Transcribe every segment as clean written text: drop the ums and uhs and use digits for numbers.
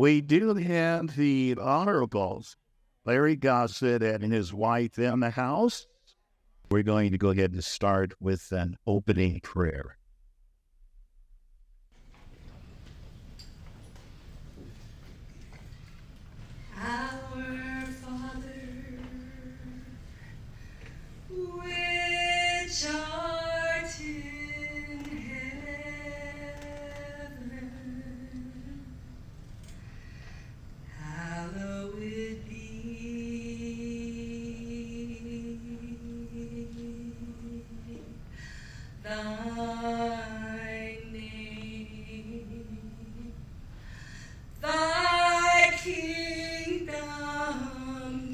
We do have the Honorable Larry Gossett and his wife in the house. We're going to go ahead and start with an opening prayer. Our Father, which art in heaven, hallowed be thy name. Thy kingdom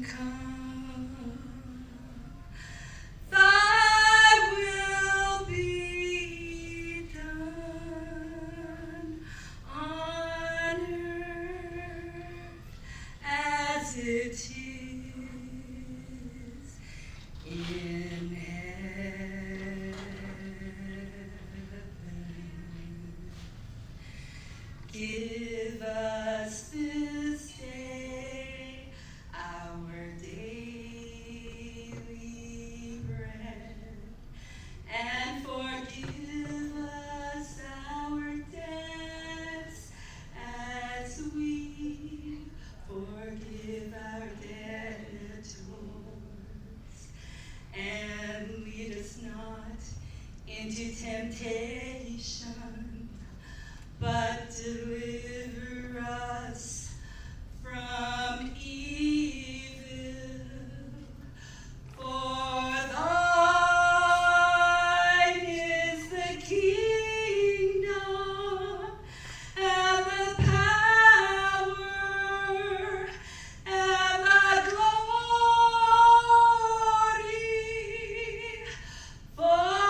come, thy will be done on earth as it is in heaven. Give us this day our daily bread, and forgive us our debts as we forgive our debtors. And lead us not into temptation, but deliver us from evil. For thine is the kingdom and the power and the glory forever.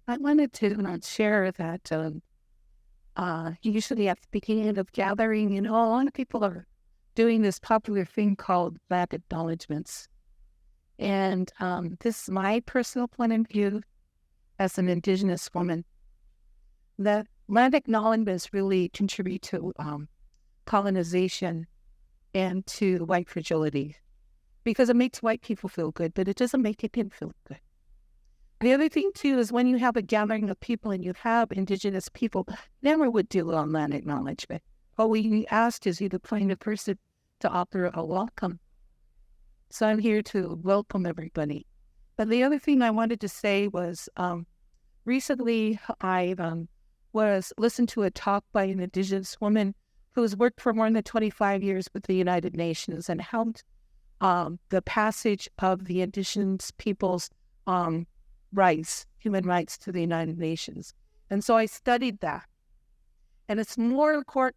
I wanted to share that usually at the beginning of gathering, a lot of people are doing this popular thing called land acknowledgements. And this is my personal point of view as an Indigenous woman, that land acknowledgements really contribute to colonization and to white fragility, because it makes white people feel good, but it doesn't make Indian feel good. The other thing, too, is when you have a gathering of people and you have Indigenous people, never would do a land acknowledgement. What we asked is you to find a person to offer a welcome. So I'm here to welcome everybody. But the other thing I wanted to say was recently I was listened to a talk by an Indigenous woman who has worked for more than 25 years with the United Nations and helped the passage of the Indigenous people's rights, human rights to the United Nations. And so I studied that. And it's more important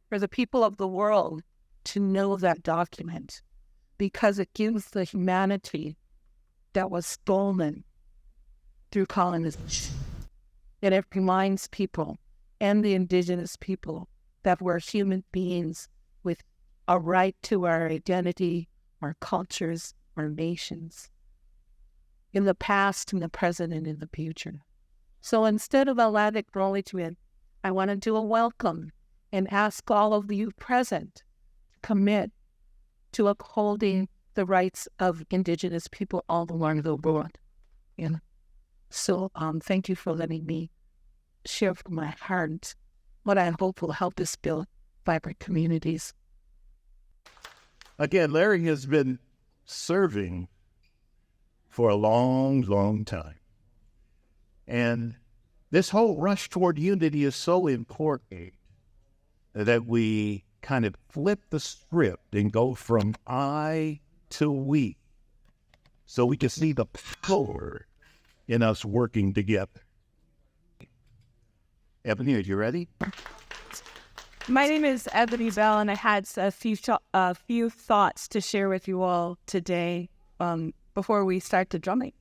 for the people of the world to know that document because it gives the humanity that was stolen through colonization. And it reminds people and the Indigenous people that we're human beings with a right to our identity, our cultures, our nations, in the past, in the present, and in the future. So instead of a land acknowledgement, I want to do a welcome and ask all of you present to commit to upholding the rights of Indigenous people all along the world. So thank you for letting me share from my heart what I hope will help us build vibrant communities. Again, Larry has been serving for a long, long time. And this whole rush toward unity is so important that we kind of flip the script and go from I to we, so we can see the power in us working together. Ebony, are you ready? My name is Ebony Bell, and I had a few thoughts to share with you all today before we start the drumming.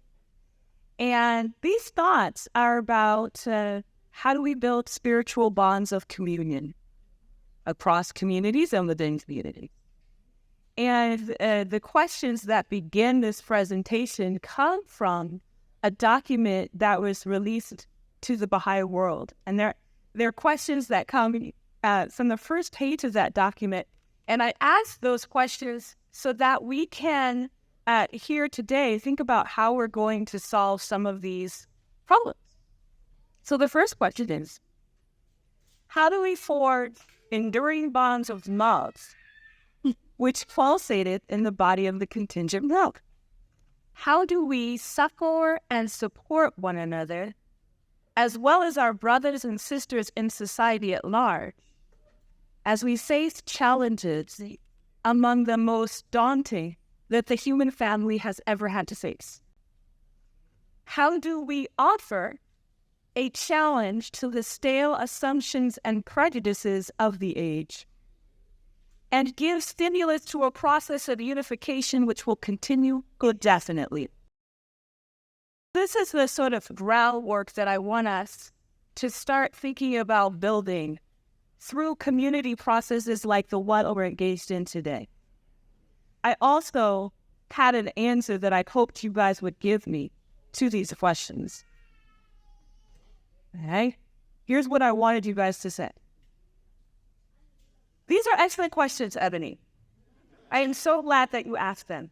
And these thoughts are about how do we build spiritual bonds of communion across communities and within communities. And the questions that begin this presentation come from a document that was released to the Baha'i world. And they're questions that come from the first page of that document. And I ask those questions so that we can, here today, think about how we're going to solve some of these problems. So the first question is, how do we forge enduring bonds of love which pulsated in the body of the contingent love? How do we succor and support one another, as well as our brothers and sisters in society at large, as we face challenges among the most daunting that the human family has ever had to face? How do we offer a challenge to the stale assumptions and prejudices of the age, and give stimulus to a process of unification which will continue indefinitely? This is the sort of groundwork that I want us to start thinking about building through community processes like the one we're engaged in today. I also had an answer that I hoped you guys would give me to these questions. Okay? Here's what I wanted you guys to say. These are excellent questions, Ebony. I am so glad that you asked them.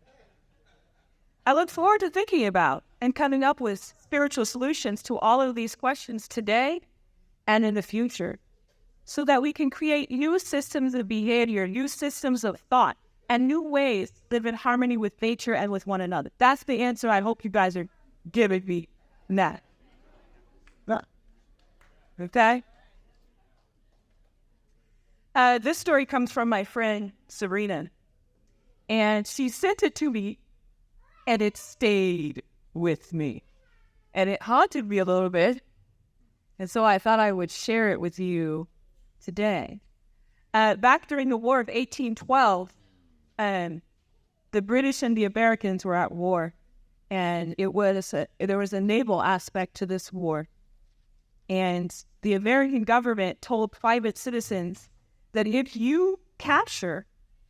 I look forward to thinking about and coming up with spiritual solutions to all of these questions today and in the future, so that we can create new systems of behavior, new systems of thought, and new ways to live in harmony with nature and with one another. That's the answer I hope you guys are giving me now. Okay? This story comes from my friend Serena, and she sent it to me, and it stayed with me, and it haunted me a little bit, and so I thought I would share it with you today. Back during the War of 1812, the British and the Americans were at war, and there was a naval aspect to this war. And the American government told private citizens that if you capture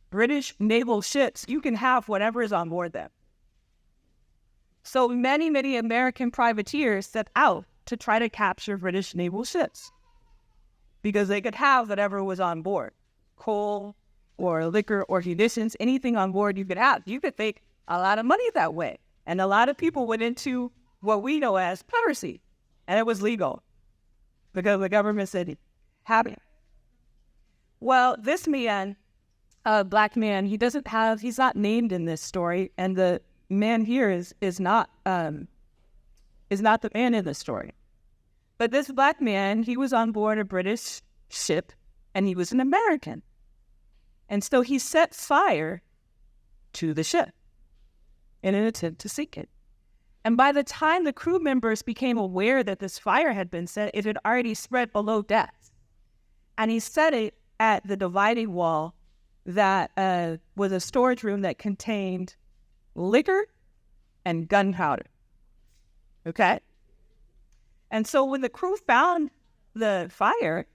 British naval ships, you can have whatever is on board them. So many, many American privateers set out to try to capture British naval ships because they could have whatever was on board. Coal or liquor or munitions, anything on board you could have. You could make a lot of money that way. And a lot of people went into what we know as piracy. And it was legal because the government said, have it. Well, this man, black man, he's not named in this story. And the man here is not the man in the story. But this black man, he was on board a British ship and he was an American. And so he set fire to the ship in an attempt to sink it. And by the time the crew members became aware that this fire had been set, it had already spread below decks. And he set it at the dividing wall that was a storage room that contained liquor and gunpowder. Okay? And so when the crew found the fire,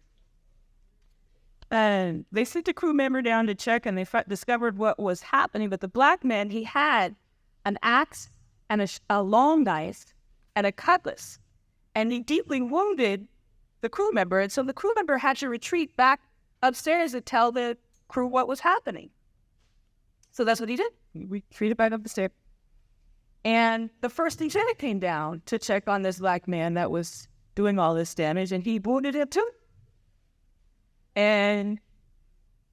and they sent a crew member down to check, and they discovered what was happening. But the black man, he had an axe and a long knife and a cutlass, and he deeply wounded the crew member. And so the crew member had to retreat back upstairs to tell the crew what was happening. So that's what he did. He retreated back up the stairs. And the first lieutenant came down to check on this black man that was doing all this damage, and he wounded him too. And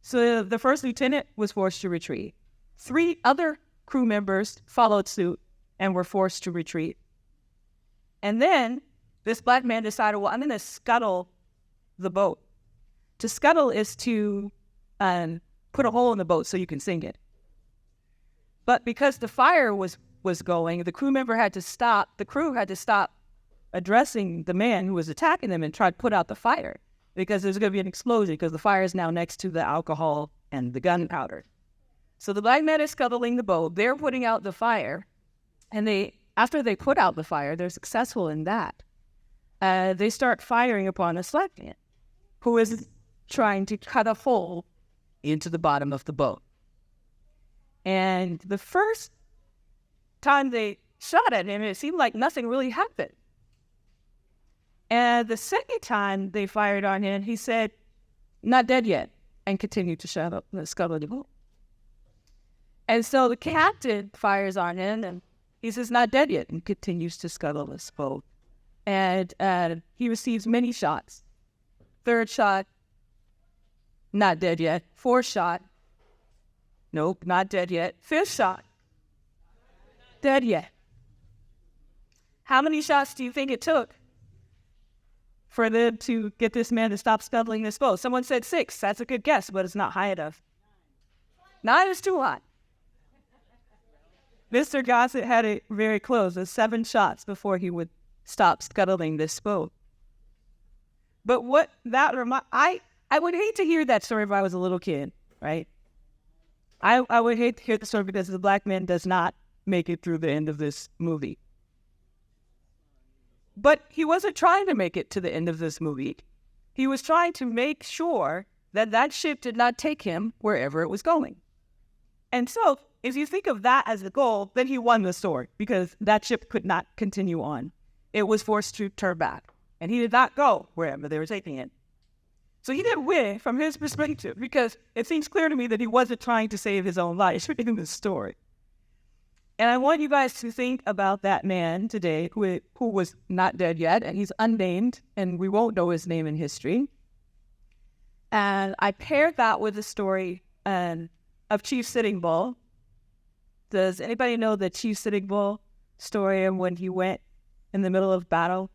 so the first lieutenant was forced to retreat. 3 other crew members followed suit and were forced to retreat. And then this black man decided, well, I'm going to scuttle the boat. To scuttle is to put a hole in the boat so you can sink it. But because the fire was going, the crew member had to stop. The crew had to stop addressing the man who was attacking them and try to put out the fire, because there's going to be an explosion because the fire is now next to the alcohol and the gunpowder. So the black man is scuttling the boat. They're putting out the fire. And after they put out the fire, they're successful in that. They start firing upon a black man who is trying to cut a hole into the bottom of the boat. And the first time they shot at him, it seemed like nothing really happened. And the second time they fired on him, he said, not dead yet, and continued to scuttle the boat. And so the captain fires on him, and he says, not dead yet, and continues to scuttle this boat. And he receives many shots. 3rd shot, not dead yet. 4th shot, nope, not dead yet. 5th shot, dead yet. How many shots do you think it took for them to get this man to stop scuttling this boat? Someone said 6. That's a good guess, but it's not high enough. 9 is too high. Mr. Gossett had it very close. It was 7 shots before he would stop scuttling this boat. But what that I would hate to hear that story if I was a little kid, right? I would hate to hear the story because the black man does not make it through the end of this movie. But he wasn't trying to make it to the end of this movie. He was trying to make sure that that ship did not take him wherever it was going. And so, if you think of that as the goal, then he won the story because that ship could not continue on. It was forced to turn back, and he did not go wherever they were taking it. So he didn't win from his perspective because it seems clear to me that he wasn't trying to save his own life in this story. And I want you guys to think about that man today who was not dead yet, and he's unnamed, and we won't know his name in history. And I paired that with the story of Chief Sitting Bull. Does anybody know the Chief Sitting Bull story and when he went in the middle of battle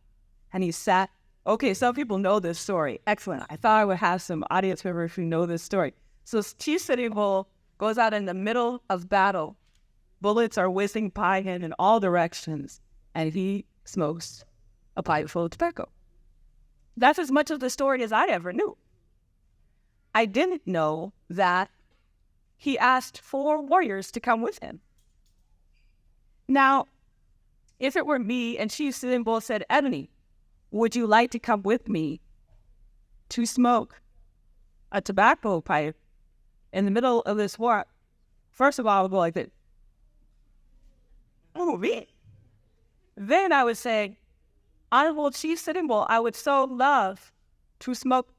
and he sat? Okay, some people know this story. Excellent. I thought I would have some audience members who know this story. So Chief Sitting Bull goes out in the middle of battle. Bullets are whizzing by him in all directions, and he smokes a pipe full of tobacco. That's as much of the story as I ever knew. I didn't know that he asked 4 warriors to come with him. Now, if it were me and Chief Sitting Bull said, Ebony, would you like to come with me to smoke a tobacco pipe in the middle of this war? First of all, I would go like this. Oh, me. Then I would say, Honorable Chief Sitting Bull, I would so love to smoke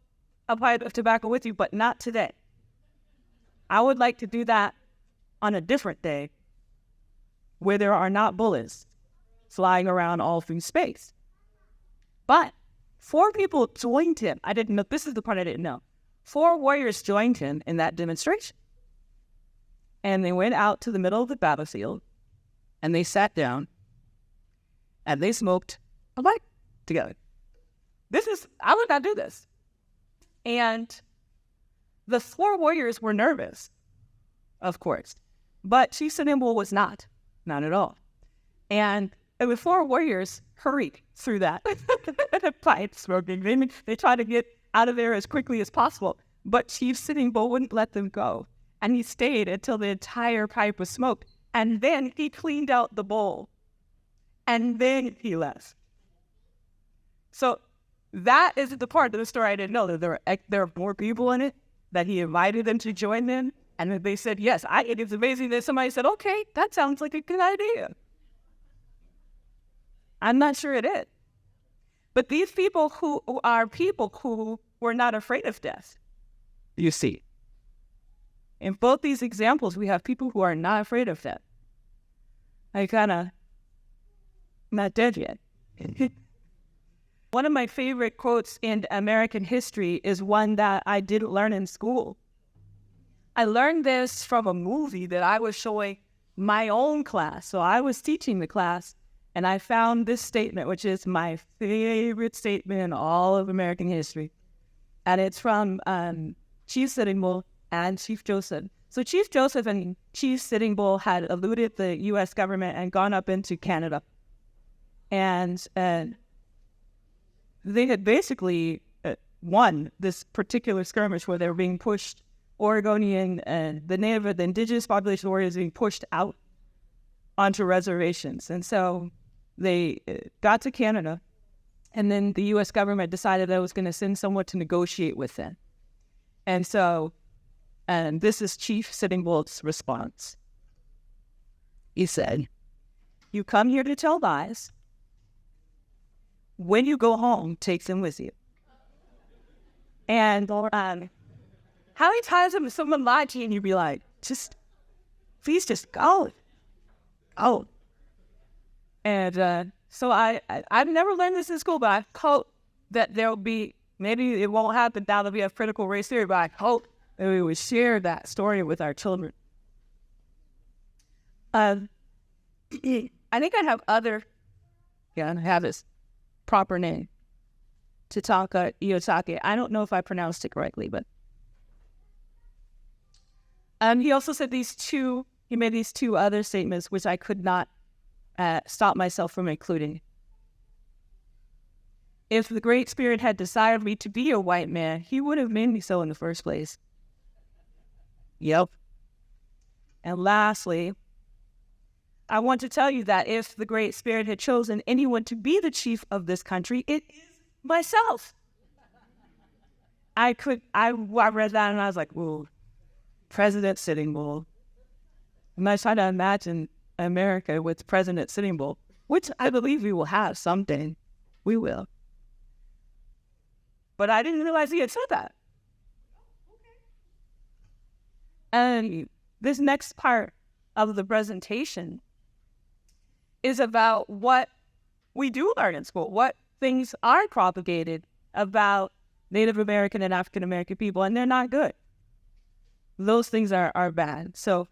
a pipe of tobacco with you, but not today. I would like to do that on a different day where there are not bullets flying around all through space. But 4 people joined him. I didn't know. This is the part I didn't know. 4 warriors joined him in that demonstration. And they went out to the middle of the battlefield and they sat down and they smoked a pipe together. I would not do this. And the 4 warriors were nervous, of course, but Chief Sitting Bull was not at all. And the 4 warriors hurried through that pipe smoking. They tried to get out of there as quickly as possible, but Chief Sitting Bull wouldn't let them go. And he stayed until the entire pipe was smoked. And then he cleaned out the bowl. And then he left. So that is the part of the story I didn't know, that there are more people in it, that he invited them to join them. And they said, yes, it's amazing that somebody said, okay, that sounds like a good idea. I'm not sure it is. But these people who are people who were not afraid of death, you see. In both these examples, we have people who are not afraid of death. I kind of not dead yet. One of my favorite quotes in American history is one that I didn't learn in school. I learned this from a movie that I was showing my own class. So I was teaching the class, and I found this statement, which is my favorite statement in all of American history. And it's from Chief Sitting Bull and Chief Joseph. So Chief Joseph and Chief Sitting Bull had eluded the U.S. government and gone up into Canada. And they had basically won this particular skirmish where they were being pushed. Oregonian and the indigenous population warriors being pushed out onto reservations. And so they got to Canada, and then the U.S. government decided that it was going to send someone to negotiate with them. And so, and this is Chief Sitting Bull's response. He said, you come here to tell lies. When you go home, take them with you. And how many times have someone lied to you and you'd be like, please just go. Oh. And so I've never learned this in school, but I hope that there'll be, maybe it won't happen now that we have critical race theory, but I hope that we would share that story with our children. I think I have I have this proper name, Tatanka Iyotake. I don't know if I pronounced it correctly, but he also said he made these 2 other statements, which I could not stop myself from including. If the Great Spirit had desired me to be a white man, he would have made me so in the first place. Yep. And lastly, I want to tell you that if the Great Spirit had chosen anyone to be the chief of this country, it is myself. I read that and I was like, ooh, President Sitting Bull. I'm not trying to imagine America with President Sitting Bull, which I believe we will have someday. We will. But I didn't realize he had said that. And this next part of the presentation is about what we do learn in school, what things are propagated about Native American and African American people, and they're not good. Those things are bad. So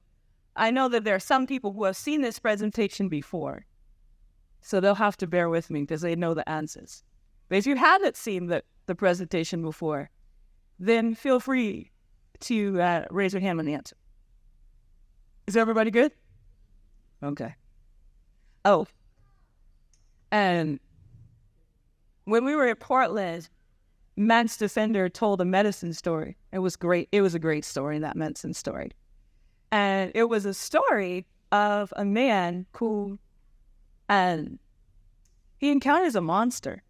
I know that there are some people who have seen this presentation before, so they'll have to bear with me because they know the answers. But if you haven't seen the presentation before, then feel free to raise your hand when the answer. Is everybody good? Okay. Oh, and when we were in Portland, Matt's Defender told a medicine story. It was great. It was a great story, that medicine story. And it was a story of a man who And he encounters a monster.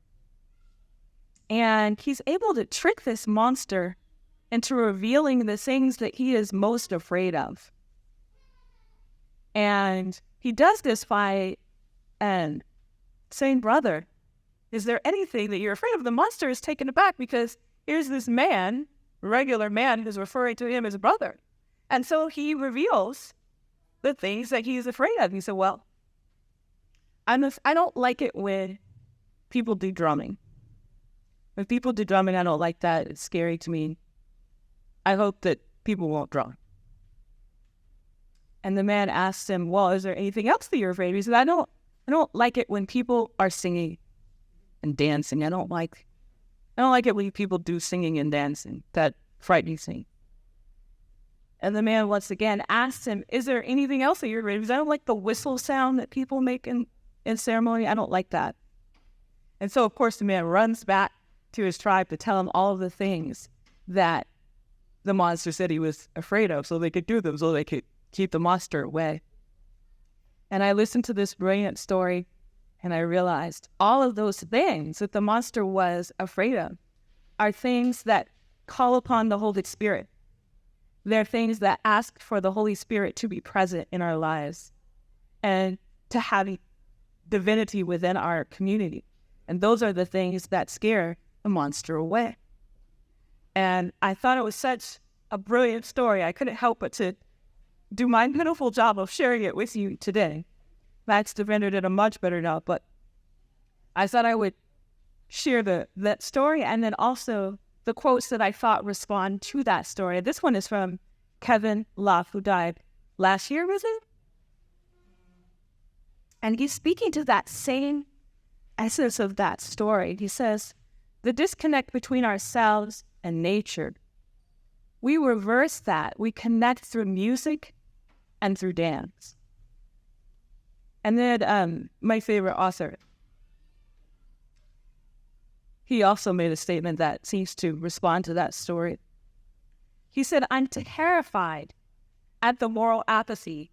And he's able to trick this monster into revealing the things that he is most afraid of. And he does this by saying, brother, is there anything that you're afraid of? The monster is taken aback because here's this man, regular man, who's referring to him as brother. And so he reveals the things that he's afraid of. He said, well, I don't like it when people do drumming. When people do drumming, I don't like that. It's scary to me. I hope that people won't drum. And the man asked him, well, is there anything else that you're afraid of? He said, I don't like it when people are singing and dancing. I don't like it when people do singing and dancing. That frightens me. And the man once again asked him, is there anything else that you're afraid of? Because I don't like the whistle sound that people make in ceremony. I don't like that. And so, of course, the man runs back to his tribe to tell him all of the things that the monster said he was afraid of so they could do them, so they could keep the monster away. And I listened to this brilliant story, and I realized all of those things that the monster was afraid of are things that call upon the Holy Spirit. They're things that ask for the Holy Spirit to be present in our lives and to have divinity within our community. And those are the things that scare the monster away. And I thought it was such a brilliant story. I couldn't help but to do my pitiful job of sharing it with you today. Max DeVender did a much better job, but I thought I would share that story and then also the quotes that I thought respond to that story. This one is from Kevin Love, who died last year, was it? And he's speaking to that same essence of that story. He says, the disconnect between ourselves and nature, we reverse that. We connect through music and through dance. And then my favorite author, he also made a statement that seems to respond to that story. He said, I'm terrified at the moral apathy,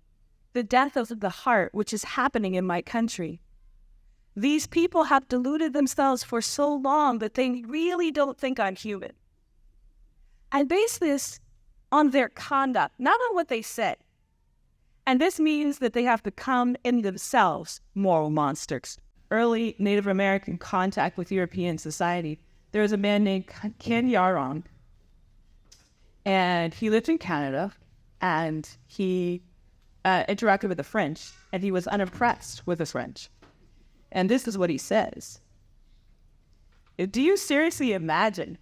the death of the heart, which is happening in my country. These people have deluded themselves for so long that they really don't think I'm human. I base this on their conduct, not on what they said. And this means that they have become in themselves moral monsters. Early Native American contact with European society, there was a man named Ken Yarong, and he lived in Canada, and he interacted with the French, and he was unimpressed with the French. And this is what he says. Do you seriously imagine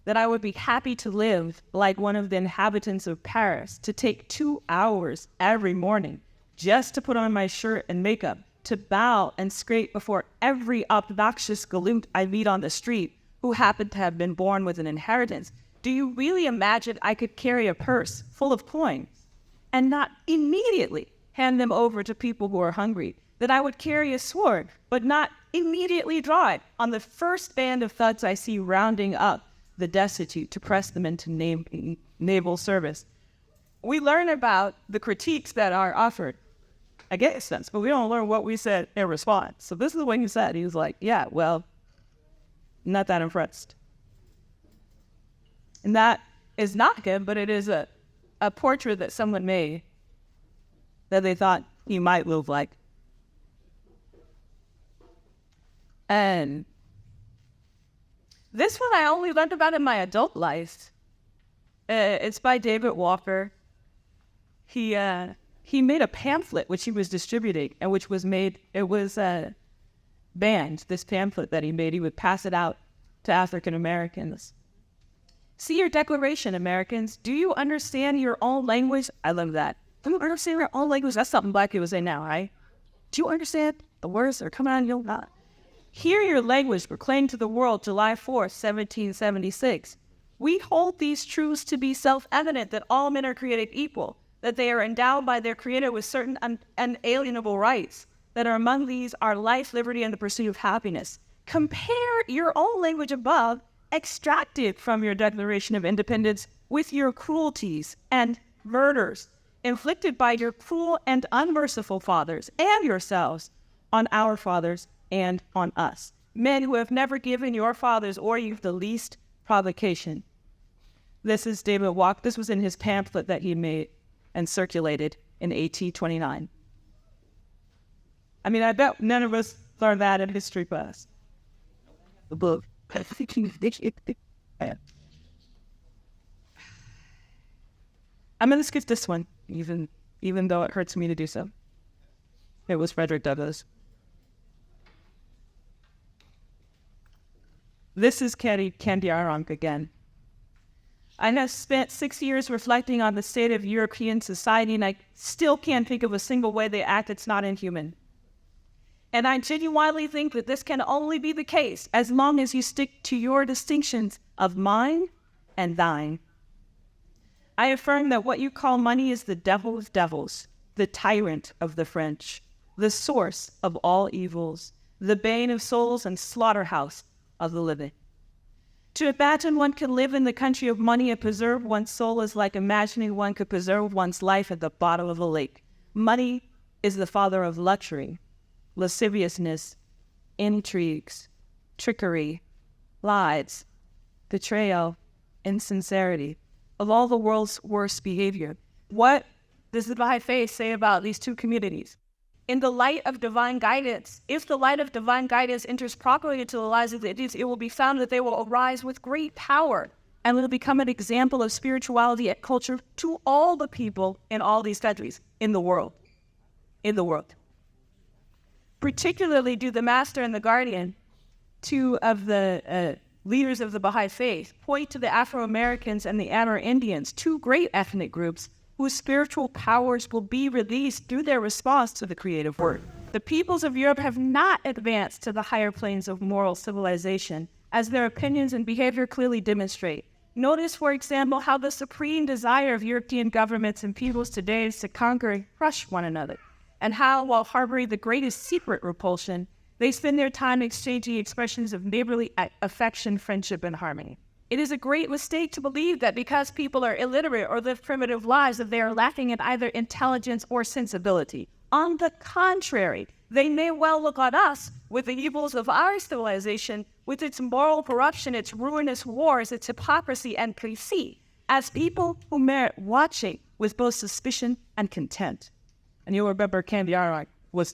that I would be happy to live like one of the inhabitants of Paris, to take 2 hours every morning just to put on my shirt and makeup, to bow and scrape before every obnoxious galoot I meet on the street who happened to have been born with an inheritance? Do you really imagine I could carry a purse full of coins and not immediately hand them over to people who are hungry? That I would carry a sword, but not immediately draw it on the first band of thugs I see rounding up the destitute to press them into naval service? We learn about the critiques that are offered against us, but we don't learn what we said in response. So this is what he said. He was like, yeah, well, not that impressed. And that is not him, but it is a portrait that someone made that they thought he might look like. And this one I only learned about in my adult life. It's by David Walker. He made a pamphlet which he was distributing, and which was made, it was banned, this pamphlet that he made. He would pass it out to African Americans. See your declaration, Americans. Do you understand your own language? I love that. Do you understand your own language? That's something black people say now, right? Do you understand the words that are coming out of your mouth? Hear your language proclaimed to the world July 4th, 1776. We hold these truths to be self-evident, that all men are created equal, that they are endowed by their Creator with certain unalienable rights, that are among these are life, liberty, and the pursuit of happiness. Compare your own language above, extracted from your Declaration of Independence, with your cruelties and murders inflicted by your cruel and unmerciful fathers and yourselves on our fathers and on us. Men who have never given your fathers or you the least provocation. This is David Walk. This was in his pamphlet that he made and circulated in 1829. I mean, I bet none of us learned that in history class. The book. I'm going to skip this one, even though it hurts me to do so. It was Frederick Douglass. This is Candiarank again. I have spent 6 years reflecting on the state of European society, and I still can't think of a single way they act that's not inhuman. And I genuinely think that this can only be the case as long as you stick to your distinctions of mine and thine. I affirm that what you call money is the devil of devils, the tyrant of the French, the source of all evils, the bane of souls and slaughterhouse of the living. To imagine one could live in the country of money and preserve one's soul is like imagining one could preserve one's life at the bottom of a lake. Money is the father of luxury, lasciviousness, intrigues, trickery, lies, betrayal, insincerity, of all the world's worst behavior. What does the Baha'i Faith say about these two communities? In the light of divine guidance, if the light of divine guidance enters properly into the lives of the Indians, it will be found that they will arise with great power and will become an example of spirituality and culture to all the people in all these countries in the world. Particularly do the Master and the Guardian, two of the leaders of the Baha'i Faith, point to the Afro-Americans and the Amerindians, two great ethnic groups whose spiritual powers will be released through their response to the creative work. The peoples of Europe have not advanced to the higher planes of moral civilization, as their opinions and behavior clearly demonstrate. Notice, for example, how the supreme desire of European governments and peoples today is to conquer and crush one another, and how, while harboring the greatest secret repulsion, they spend their time exchanging expressions of neighborly affection, friendship, and harmony. It is a great mistake to believe that because people are illiterate or live primitive lives, that they are lacking in either intelligence or sensibility. On the contrary, they may well look on us with the evils of our civilization, with its moral corruption, its ruinous wars, its hypocrisy and conceit, as people who merit watching with both suspicion and contempt. And you'll remember Candiarank was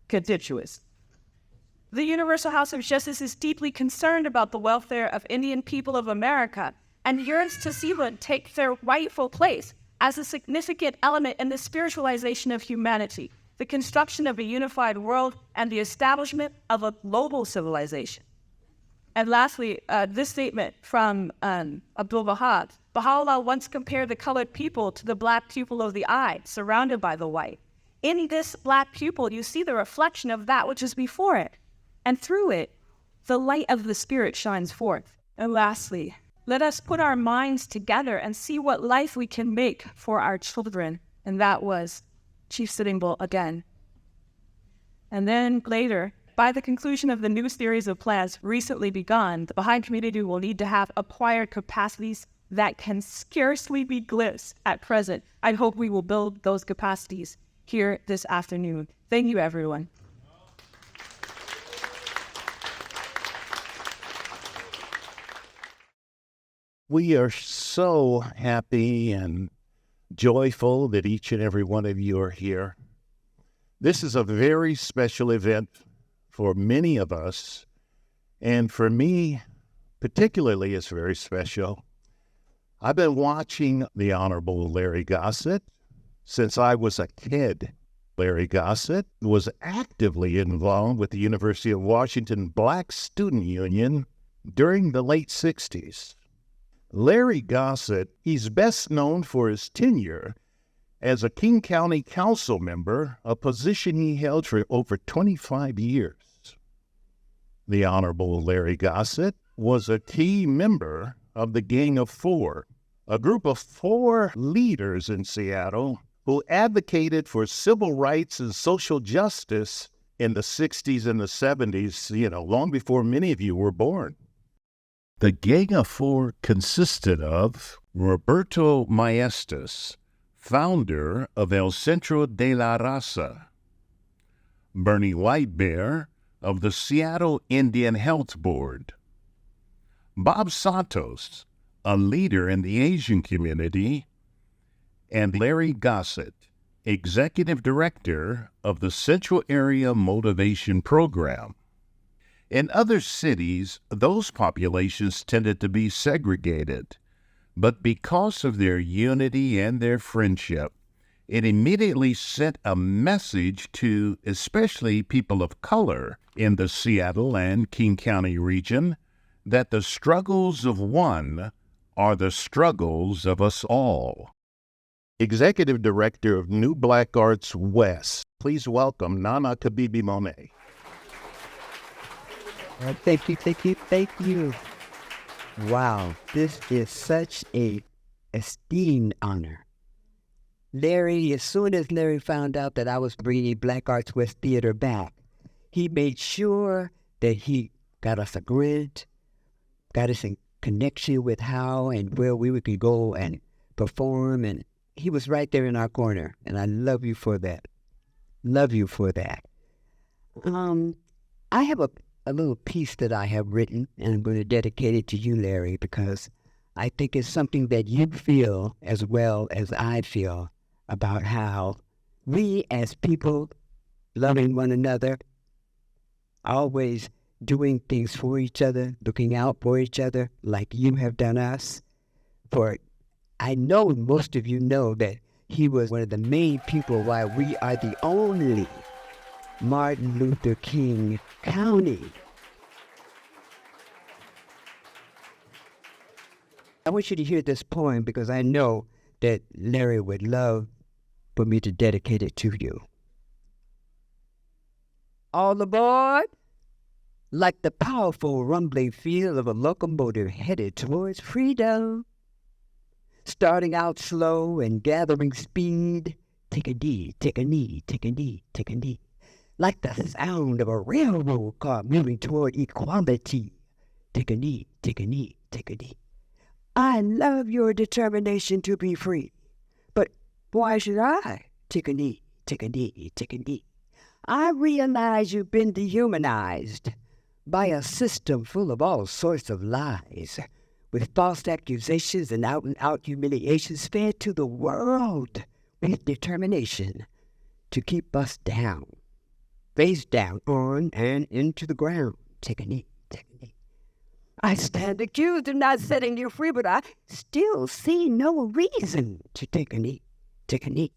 contemptuous. The Universal House of Justice is deeply concerned about the welfare of Indian people of America and yearns to see them take their rightful place as a significant element in the spiritualization of humanity, the construction of a unified world, and the establishment of a global civilization. And lastly, this statement from Abdul Baha. Baha'u'llah once compared the colored people to the black pupil of the eye, surrounded by the white. In this black pupil, you see the reflection of that which is before it. And through it, the light of the Spirit shines forth. And lastly, let us put our minds together and see what life we can make for our children. And that was Chief Sitting Bull again. And then later, by the conclusion of the new series of plans recently begun, the Baha'i community will need to have acquired capacities that can scarcely be glimpsed at present. I hope we will build those capacities here this afternoon. Thank you, everyone. We are so happy and joyful that each and every one of you are here. This is a very special event for many of us, and for me particularly it's very special. I've been watching the Honorable Larry Gossett since I was a kid. Larry Gossett was actively involved with the University of Washington Black Student Union during the late 60s. Larry Gossett, he's best known for his tenure as a King County Council member, a position he held for over 25 years. The Honorable Larry Gossett was a key member of the Gang of Four, a group of 4 leaders in Seattle who advocated for civil rights and social justice in the 60s and the 70s, long before many of you were born. The Gang of Four consisted of Roberto Maesta, founder of El Centro de la Raza, Bernie Whitebear of the Seattle Indian Health Board, Bob Santos, a leader in the Asian community, and Larry Gossett, Executive Director of the Central Area Motivation Program. In other cities, those populations tended to be segregated, but because of their unity and their friendship, it immediately sent a message to especially people of color in the Seattle and King County region that the struggles of one are the struggles of us all. Executive Director of New Black Arts West, please welcome Nana Kabibi Monet. Thank you. Wow, this is such a esteemed honor. Larry, as soon as Larry found out that I was bringing Black Arts West Theater back, he made sure that he got us a grant, got us in connection with how and where we could go and perform, and he was right there in our corner, and I love you for that. Love you for that. I have a little piece that I have written, and I'm going to dedicate it to you, Larry, because I think it's something that you feel as well as I feel about how we as people loving one another, always doing things for each other, looking out for each other like you have done us. For I know most of you know that he was one of the main people why we are the only Martin Luther King County. I want you to hear this poem because I know that Larry would love for me to dedicate it to you. All aboard! Like the powerful rumbling feel of a locomotive headed towards freedom. Starting out slow and gathering speed, take a knee, take a knee, take a knee, take a knee. Like the sound of a railroad car moving toward equality. Take a knee, take a knee, take a knee. I love your determination to be free. But why should I take a knee, take a knee, take a knee? I realize you've been dehumanized by a system full of all sorts of lies, with false accusations and out-and-out humiliations fed to the world with determination to keep us down, face down, on and into the ground. Take a knee, take a knee. I stand accused of not setting you free, but I still see no reason to take a knee, take a knee.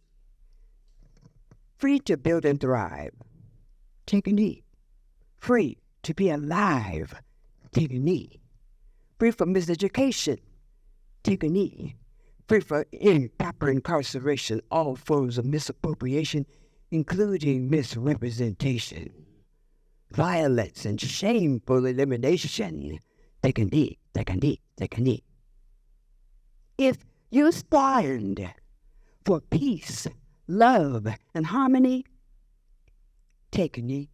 Free to build and thrive, take a knee. Free to be alive, take a knee. Free from miseducation, take a knee. Free from improper incarceration, all forms of misappropriation, including misrepresentation, violence, and shameful elimination. Take a knee, take a knee, take a knee. If you stand for peace, love, and harmony, take a knee.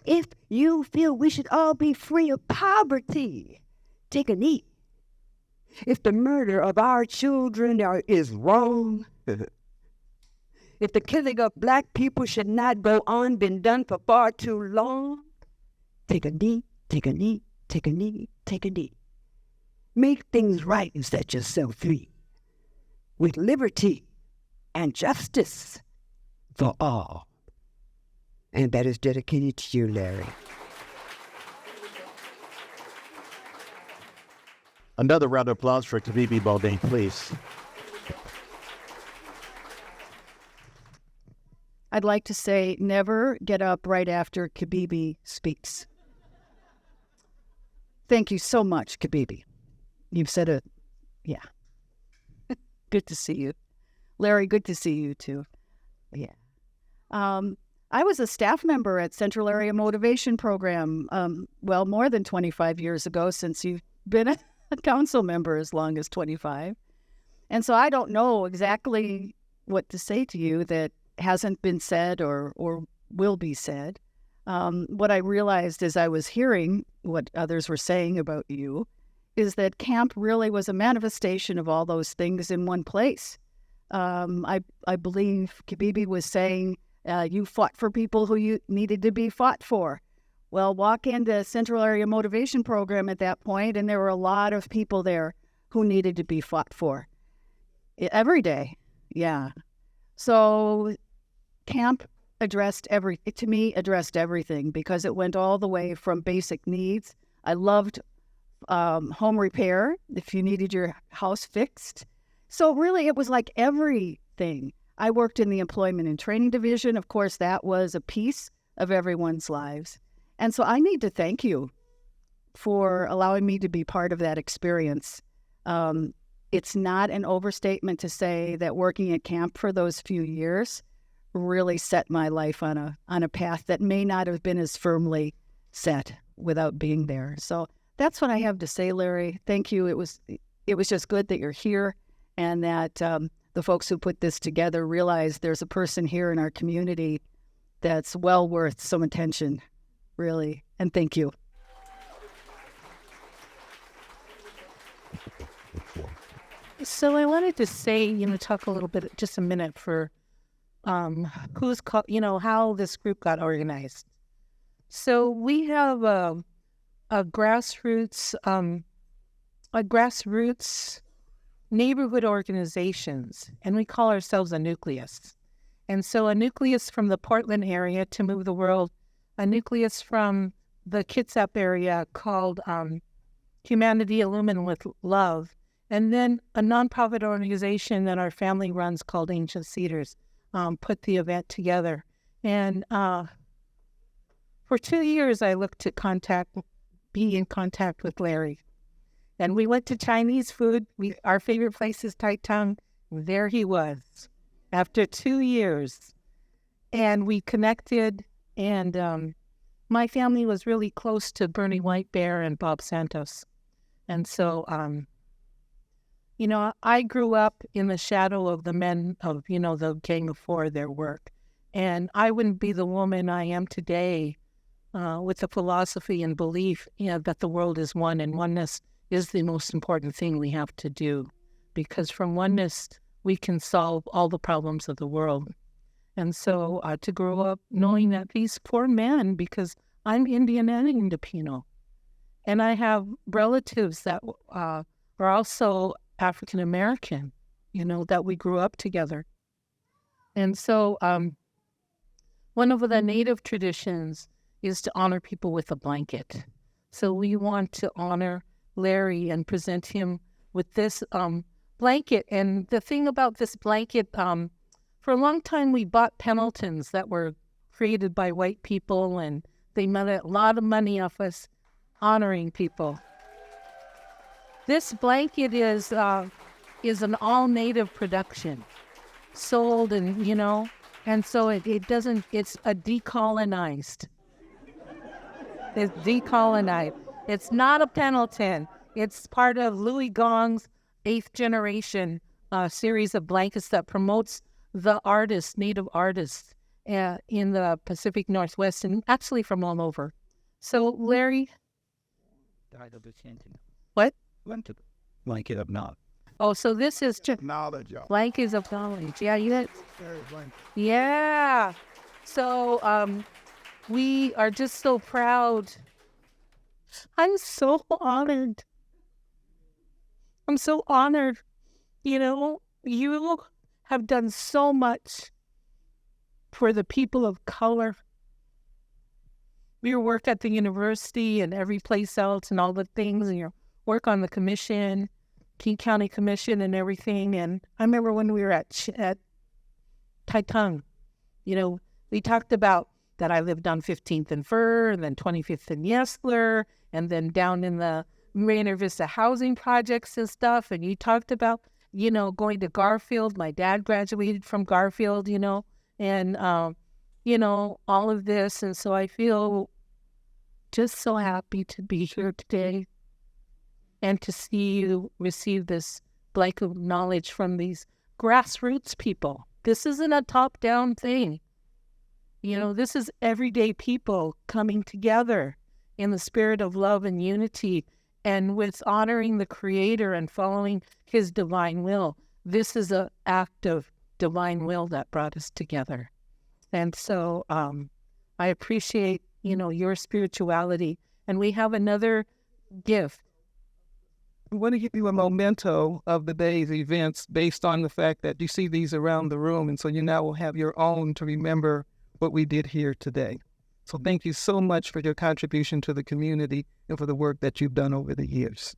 If you feel we should all be free of poverty, take a knee. If the murder of our children is wrong, if the killing of black people should not go on, been done for far too long, take a knee, take a knee, take a knee, take a knee. Make things right and set yourself free with liberty and justice for all. And that is dedicated to you, Larry. Another round of applause for Kabibi Monet, please. I'd like to say never get up right after Kabibi speaks. Thank you so much, Kabibi. You've said it, yeah. Good to see you. Larry, good to see you too. Yeah. I was a staff member at Central Area Motivation Program, more than 25 years ago, since you've been a council member as long as 25. And so I don't know exactly what to say to you that hasn't been said or will be said. What I realized as I was hearing what others were saying about you is that camp really was a manifestation of all those things in one place. I believe Kabibi was saying You fought for people who you needed to be fought for. Well, walk into Central Area Motivation Program at that point, and there were a lot of people there who needed to be fought for. Every day, yeah. So camp addressed everything because it went all the way from basic needs. I loved home repair if you needed your house fixed. So really, it was like everything. I worked in the employment and training division. Of course, that was a piece of everyone's lives. And so I need to thank you for allowing me to be part of that experience. It's not an overstatement to say that working at camp for those few years really set my life on a path that may not have been as firmly set without being there. So that's what I have to say, Larry. Thank you. It was just good that you're here and that the folks who put this together realize there's a person here in our community that's well worth some attention, really. And thank you. So I wanted to say, talk a little bit, just a minute for how this group got organized. So we have a grassroots neighborhood organizations, and we call ourselves a nucleus. And so a nucleus from the Portland area to move the world, a nucleus from the Kitsap area called Humanity Illumined with Love, and then a nonprofit organization that our family runs called Ancient Cedars put the event together. And for 2 years, I looked to be in contact with Larry. And we went to Chinese food. Our favorite place is Tai Tung. There he was after 2 years. And we connected, and my family was really close to Bernie White Bear and Bob Santos. And so, I grew up in the shadow of the men of, the Gang of Four, their work. And I wouldn't be the woman I am today with the philosophy and belief that the world is one, and oneness is the most important thing we have to do. Because from oneness, we can solve all the problems of the world. And so to grow up knowing that these four men, because I'm Indian and Indopino, and I have relatives that are also African American, that we grew up together. And so one of the native traditions is to honor people with a blanket. So we want to honor Larry and present him with this blanket. And the thing about this blanket, for a long time we bought Pendletons that were created by white people, and they made a lot of money off us honoring people. This blanket is an all-native production, sold and so it doesn't, it's a decolonized. It's decolonized. It's not a Pendleton. It's part of Louis Gong's 8th generation series of blankets that promotes the artists, native artists in the Pacific Northwest, and actually from all over. So Larry? What? Blanket of knowledge. Oh, so this is just Knowledge, y'all. blankets of knowledge. Yeah. So we are just so proud. I'm so honored. You have done so much for the people of color. Your work at the university and every place else and all the things, and your work on the commission, King County Commission and everything. And I remember when we were at Tai Tung, we talked about that I lived on 15th and Fur, and then 25th and Yesler, and then down in the Rainier Vista housing projects and stuff. And you talked about, going to Garfield. My dad graduated from Garfield, and, all of this. And so I feel just so happy to be here today and to see you receive this blanket of knowledge from these grassroots people. This isn't a top-down thing. This is everyday people coming together in the spirit of love and unity, and with honoring the Creator and following His divine will. This is an act of divine will that brought us together. And so I appreciate, your spirituality. And we have another gift. I want to give you a memento of the day's events based on the fact that you see these around the room, and so you now will have your own to remember what we did here today. So thank you so much for your contribution to the community and for the work that you've done over the years.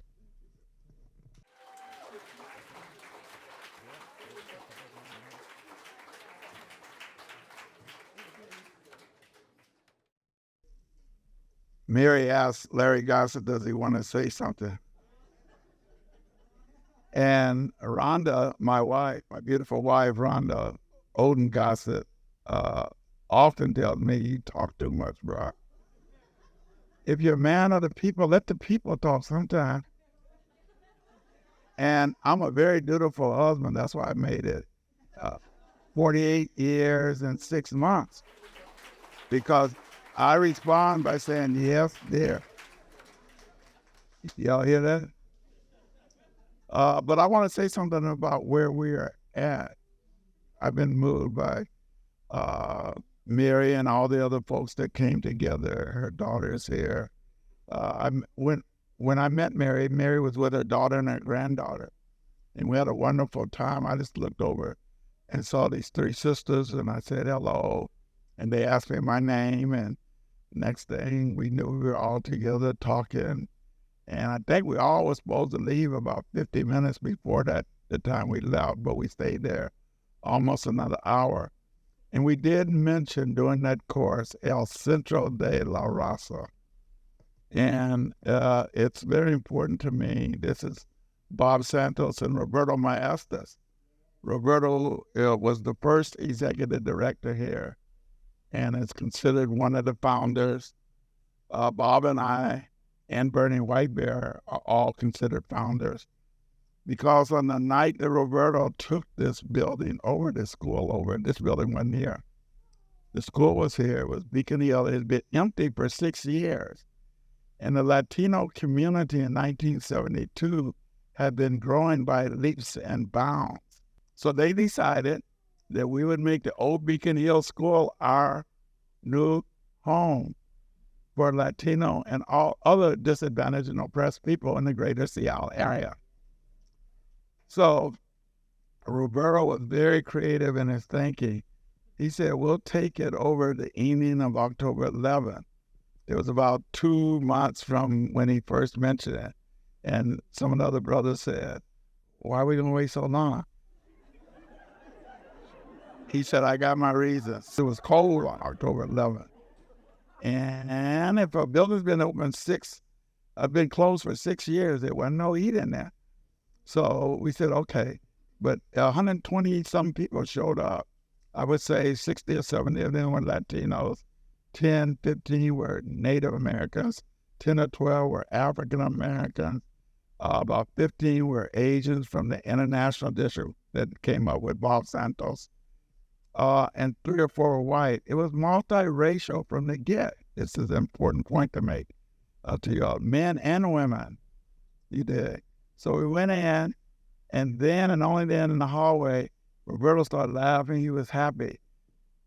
Mary asked Larry Gossett, does he want to say something? And Rhonda, my wife, my beautiful wife, Rhonda Odin Gossett, often tells me, you talk too much, bro. If you're a man of the people, let the people talk sometime. And I'm a very dutiful husband. That's why I made it 48 years and 6 months. Because I respond by saying, yes, dear. Y'all hear that? But I want to say something about where we are at. I've been moved by Mary and all the other folks that came together. Her daughter's here. When I met Mary, Mary was with her daughter and her granddaughter. And we had a wonderful time. I just looked over and saw these 3 sisters, and I said hello. And they asked me my name, and next thing we knew, we were all together talking. And I think we all were supposed to leave about 50 minutes before the time we left, but we stayed there almost another hour. And we did mention during that course El Centro de la Raza. And it's very important to me. This is Bob Santos and Roberto Maesta. Roberto was the first executive director here and is considered one of the founders. Bob and I and Bernie Whitebear are all considered founders, because on the night that Roberto took this building over, this school over, this building wasn't here. The school was here. It was Beacon Hill. It had been empty for 6 years. And the Latino community in 1972 had been growing by leaps and bounds. So they decided that we would make the old Beacon Hill School our new home for Latino and all other disadvantaged and oppressed people in the greater Seattle area. So Roberto was very creative in his thinking. He said, we'll take it over the evening of October 11th. It was about 2 months from when he first mentioned it. And some of the other brothers said, why are we going to wait so long? He said, I got my reasons. It was cold on October 11th. And if a building's been been closed for 6 years, there wasn't no heat in there. So we said, okay. But 120-some people showed up. I would say 60 or 70 of them were Latinos. 10, 15 were Native Americans. 10 or 12 were African Americans. About 15 were Asians from the international district that came up with Bob Santos. And 3 or 4 were white. It was multiracial from the get. This is an important point to make to y'all, men and women. You did. So we went in, and then and only then in the hallway, Roberto started laughing. He was happy.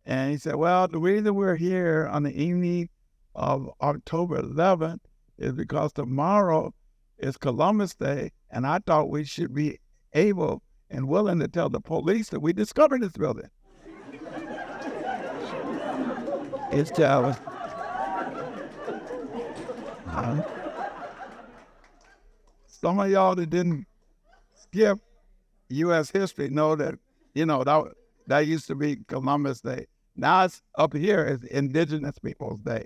And he said, well, the reason we're here on the evening of October 11th is because tomorrow is Columbus Day, and I thought we should be able and willing to tell the police that we discovered this building. It's Dallas. Some of y'all that didn't skip U.S. history know that, that used to be Columbus Day. Now it's up here as Indigenous Peoples Day.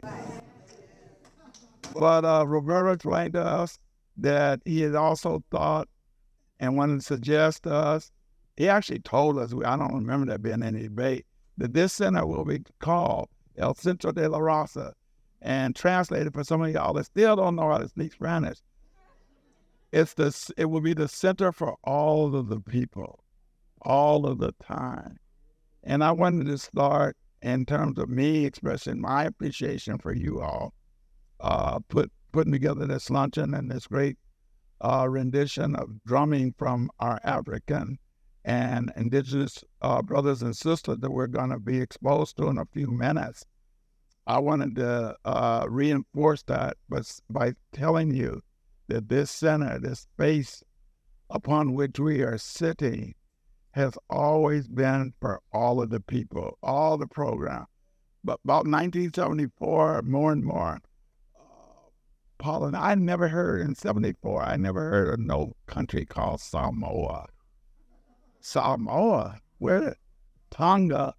But Roberto explained to us that he had also thought and wanted to suggest to us, he actually told us, I don't remember there being any debate, that this center will be called El Centro de la Raza, and translated for some of y'all that still don't know how to speak Spanish. It will be the center for all of the people, all of the time. And I wanted to start in terms of me expressing my appreciation for you all, putting together this luncheon and this great rendition of drumming from our African and Indigenous brothers and sisters that we're going to be exposed to in a few minutes. I wanted to reinforce that by telling you that this center, this space upon which we are sitting, has always been for all of the people, all the programs. But about 1974, more and more, Paul and I never heard in 74, I never heard of no country called Samoa. Samoa, where Tonga,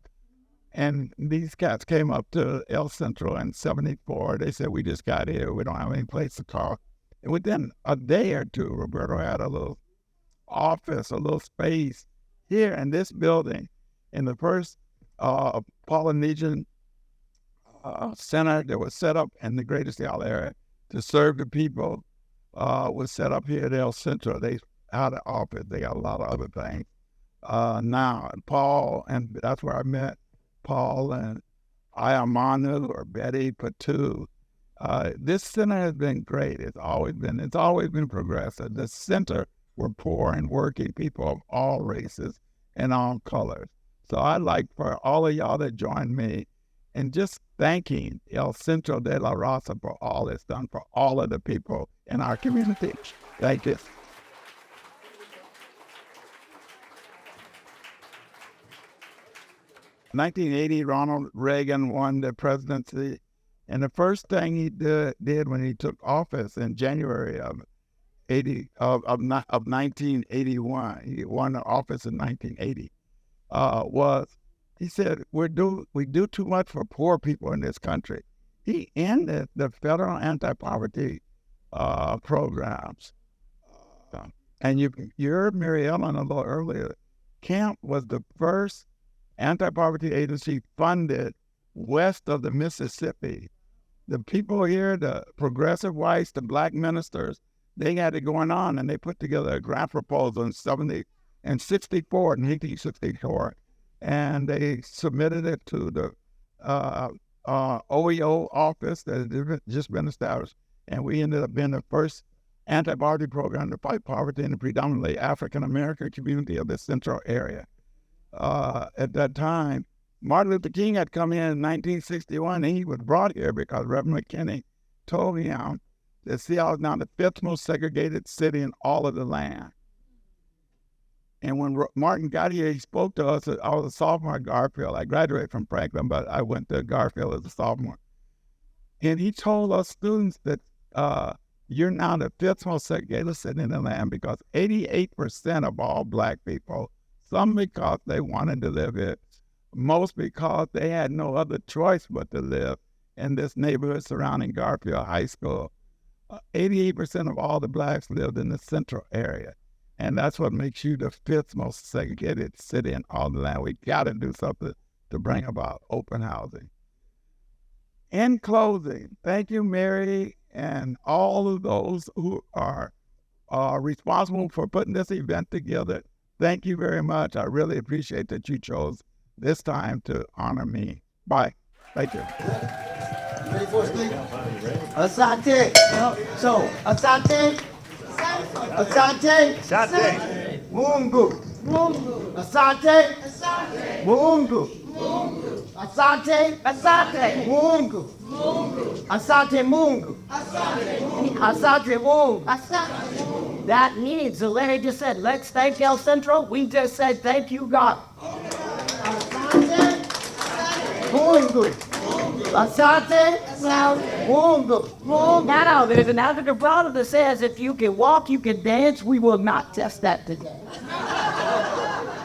and these cats came up to El Centro in 74. They said, we just got here, we don't have any place to call. And within a day or two, Roberto had a little office, a little space here in this building, in the first Polynesian center that was set up in the Greater Seattle area to serve the people, was set up here at El Centro. They had an office. They got a lot of other things. Now, Paul, and that's where I met Paul and Ayamanu or Betty Patu. This center has been great. It's always been progressive. The center were poor and working people of all races and all colors. So I'd like for all of y'all that joined me in just thanking El Centro de la Raza for all it's done for all of the people in our community. Thank you. In 1980, Ronald Reagan won the presidency, and the first thing he did when he took office in January of 1981, he won the office in 1980, was he said, we do too much for poor people in this country. He ended the federal anti-poverty programs. And you heard Mary Ellen a little earlier. CAMP was the first anti-poverty agency funded west of the Mississippi. The people here, the progressive whites, the black ministers, they had it going on, and they put together a grant proposal in 1964, and they submitted it to the OEO office that had just been established, and we ended up being the first anti-poverty program to fight poverty in the predominantly African-American community of the central area. At that time, Martin Luther King had come in 1961, and he was brought here because Reverend McKinney told him that Seattle is now the fifth most segregated city in all of the land. And when Martin got here, he spoke to us. I was a sophomore at Garfield. I graduated from Franklin, but I went to Garfield as a sophomore. And he told us students that you're now the fifth most segregated city in the land because 88% of all black people, some because they wanted to live here, most because they had no other choice but to live in this neighborhood surrounding Garfield High School. 88% of all the blacks lived in the central area. And that's what makes you the fifth most segregated city in all the land. We got to do something to bring about open housing. In closing, thank you, Mary, and all of those who are responsible for putting this event together. Thank you very much. I really appreciate that you chose this time to honor me. Bye. Thank you. Ready for a speak? Asante. So, Asante. Asante. Asante. Mungu. Asante. Mungu. Asante. Mungu. Asante Mungu. Asante Mungu. That means, Larry just said, let's thank El Centro. We just said, thank you, God. Asante Mungu. Asante Mungu. Now, there's an African proverb that says, if you can walk, you can dance. We will not test that today.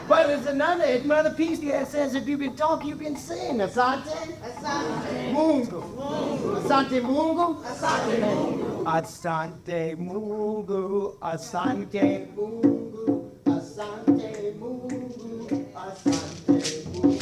But there's another piece here that says, if you can talk, you can sing. Asante Mungu. Asante Mungu. Asante Mungu. Asante Mungu. Asante Mungu. Asante Mungu. Asante Mungu.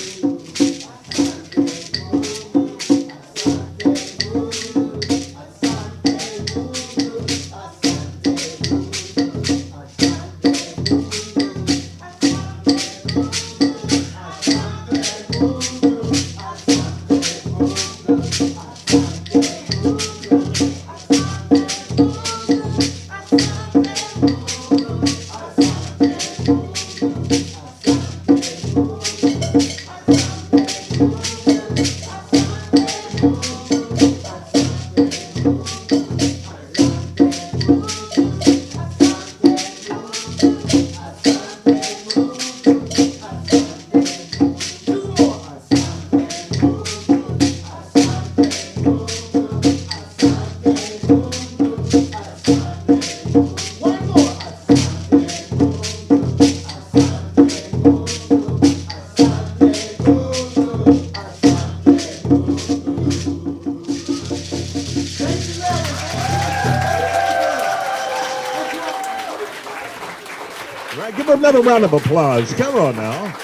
Right, give another round of applause. Come on now.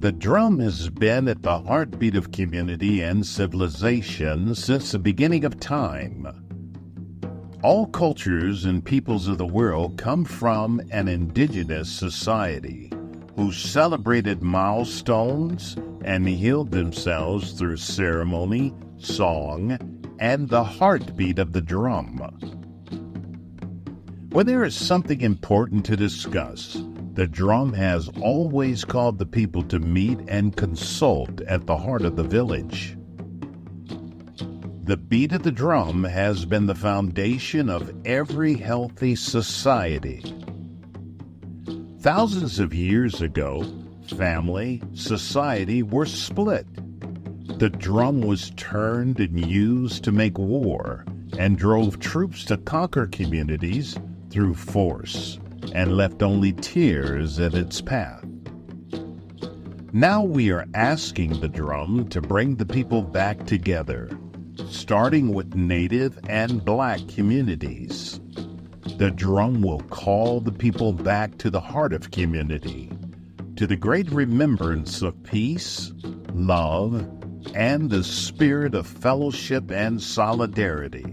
The drum has been at the heartbeat of community and civilization since the beginning of time. All cultures and peoples of the world come from an indigenous society who celebrated milestones and healed themselves through ceremony, song, and the heartbeat of the drum. When there is something important to discuss, the drum has always called the people to meet and consult at the heart of the village. The beat of the drum has been the foundation of every healthy society. Thousands of years ago, family, society were split. The drum was turned and used to make war and drove troops to conquer communities through force and left only tears in its path. Now we are asking the drum to bring the people back together, starting with Native and Black communities. The drum will call the people back to the heart of community, to the great remembrance of peace, love, and the spirit of fellowship and solidarity.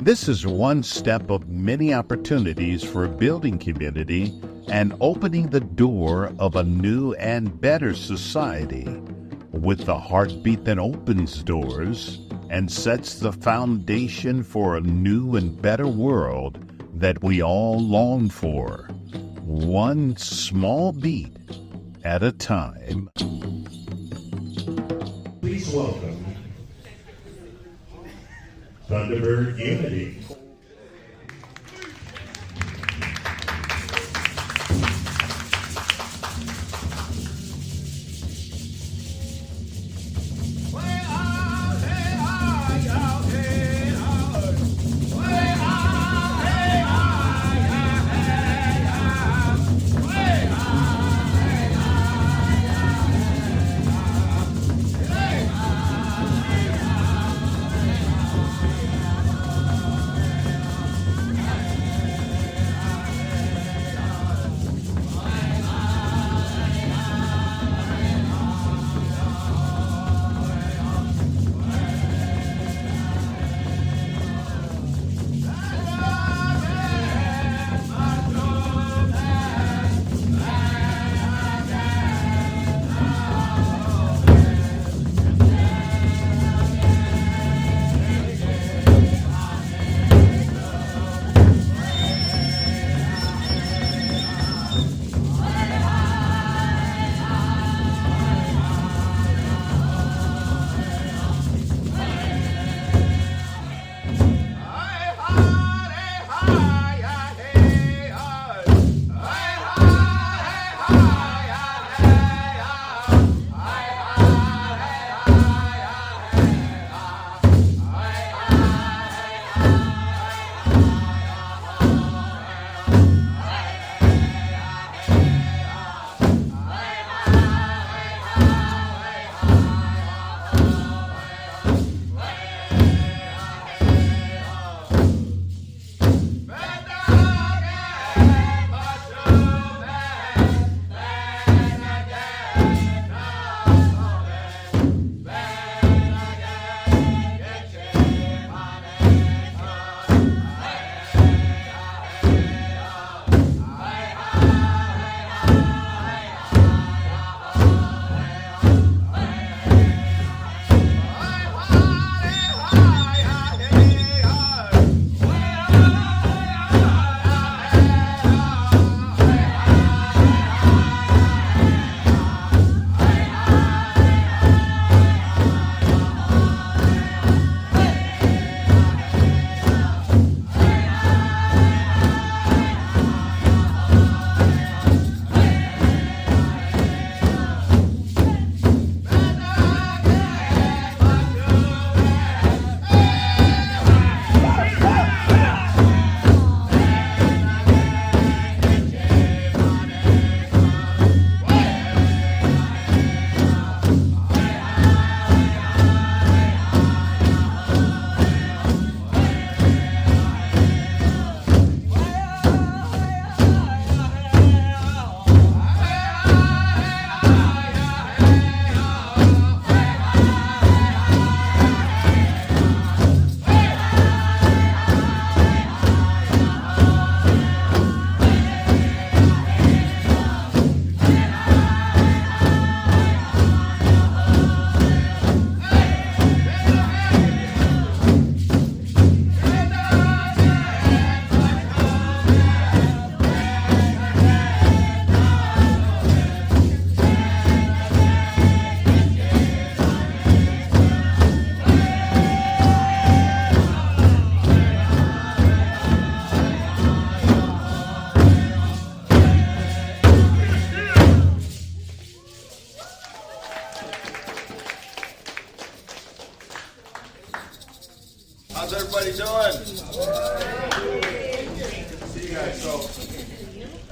This is one step of many opportunities for building community and opening the door of a new and better society, with the heartbeat that opens doors and sets the foundation for a new and better world that we all long for, one small beat at a time. Please welcome Thunderbird Unity.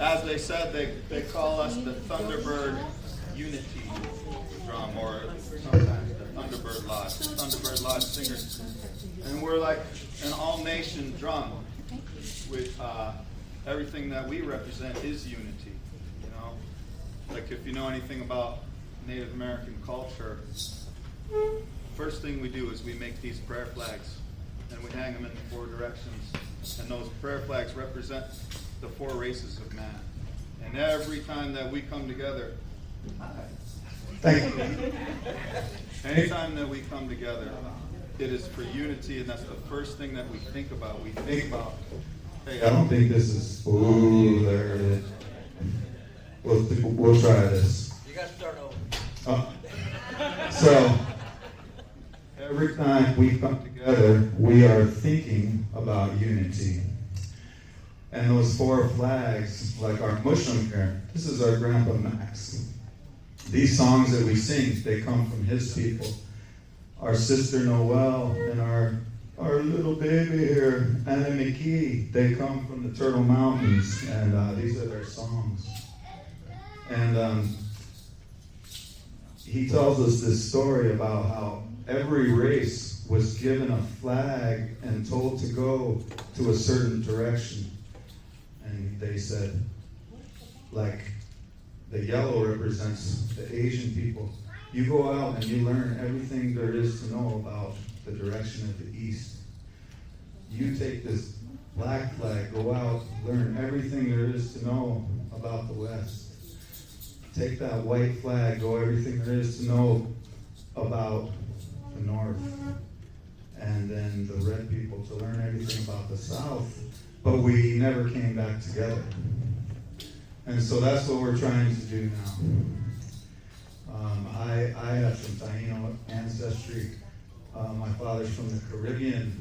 As they said, they call us the Thunderbird Unity drum, or sometimes the Thunderbird Lodge, the Thunderbird Lodge singers. And we're like an all-nation drum. With everything that we represent is unity. You know, like if you know anything about Native American culture, first thing we do is we make these prayer flags, and we hang them in the 4 directions. And those prayer flags represent the 4 races of man. And every time that we come together, thank you. Anytime that we come together, it is for unity, and that's the first thing that we think about. We think about, hey, I don't think this is, ooh, there it is. We'll try this. You got to start over. So, every time we come together, we are thinking about unity. And those 4 flags, like our Muslim here, this is our Grandpa Max. These songs that we sing, they come from his people. Our sister Noel and our little baby here, Anna McKee, they come from the Turtle Mountains, and these are their songs. And he tells us this story about how every race was given a flag and told to go to a certain direction. And they said, like, the yellow represents the Asian people. You go out and you learn everything there is to know about the direction of the east. You take this black flag, go out, learn everything there is to know about the west. Take that white flag, go everything there is to know about the north. And then the red people to learn everything about the south. But we never came back together. And so that's what we're trying to do now. I have some Taino ancestry. My father's from the Caribbean.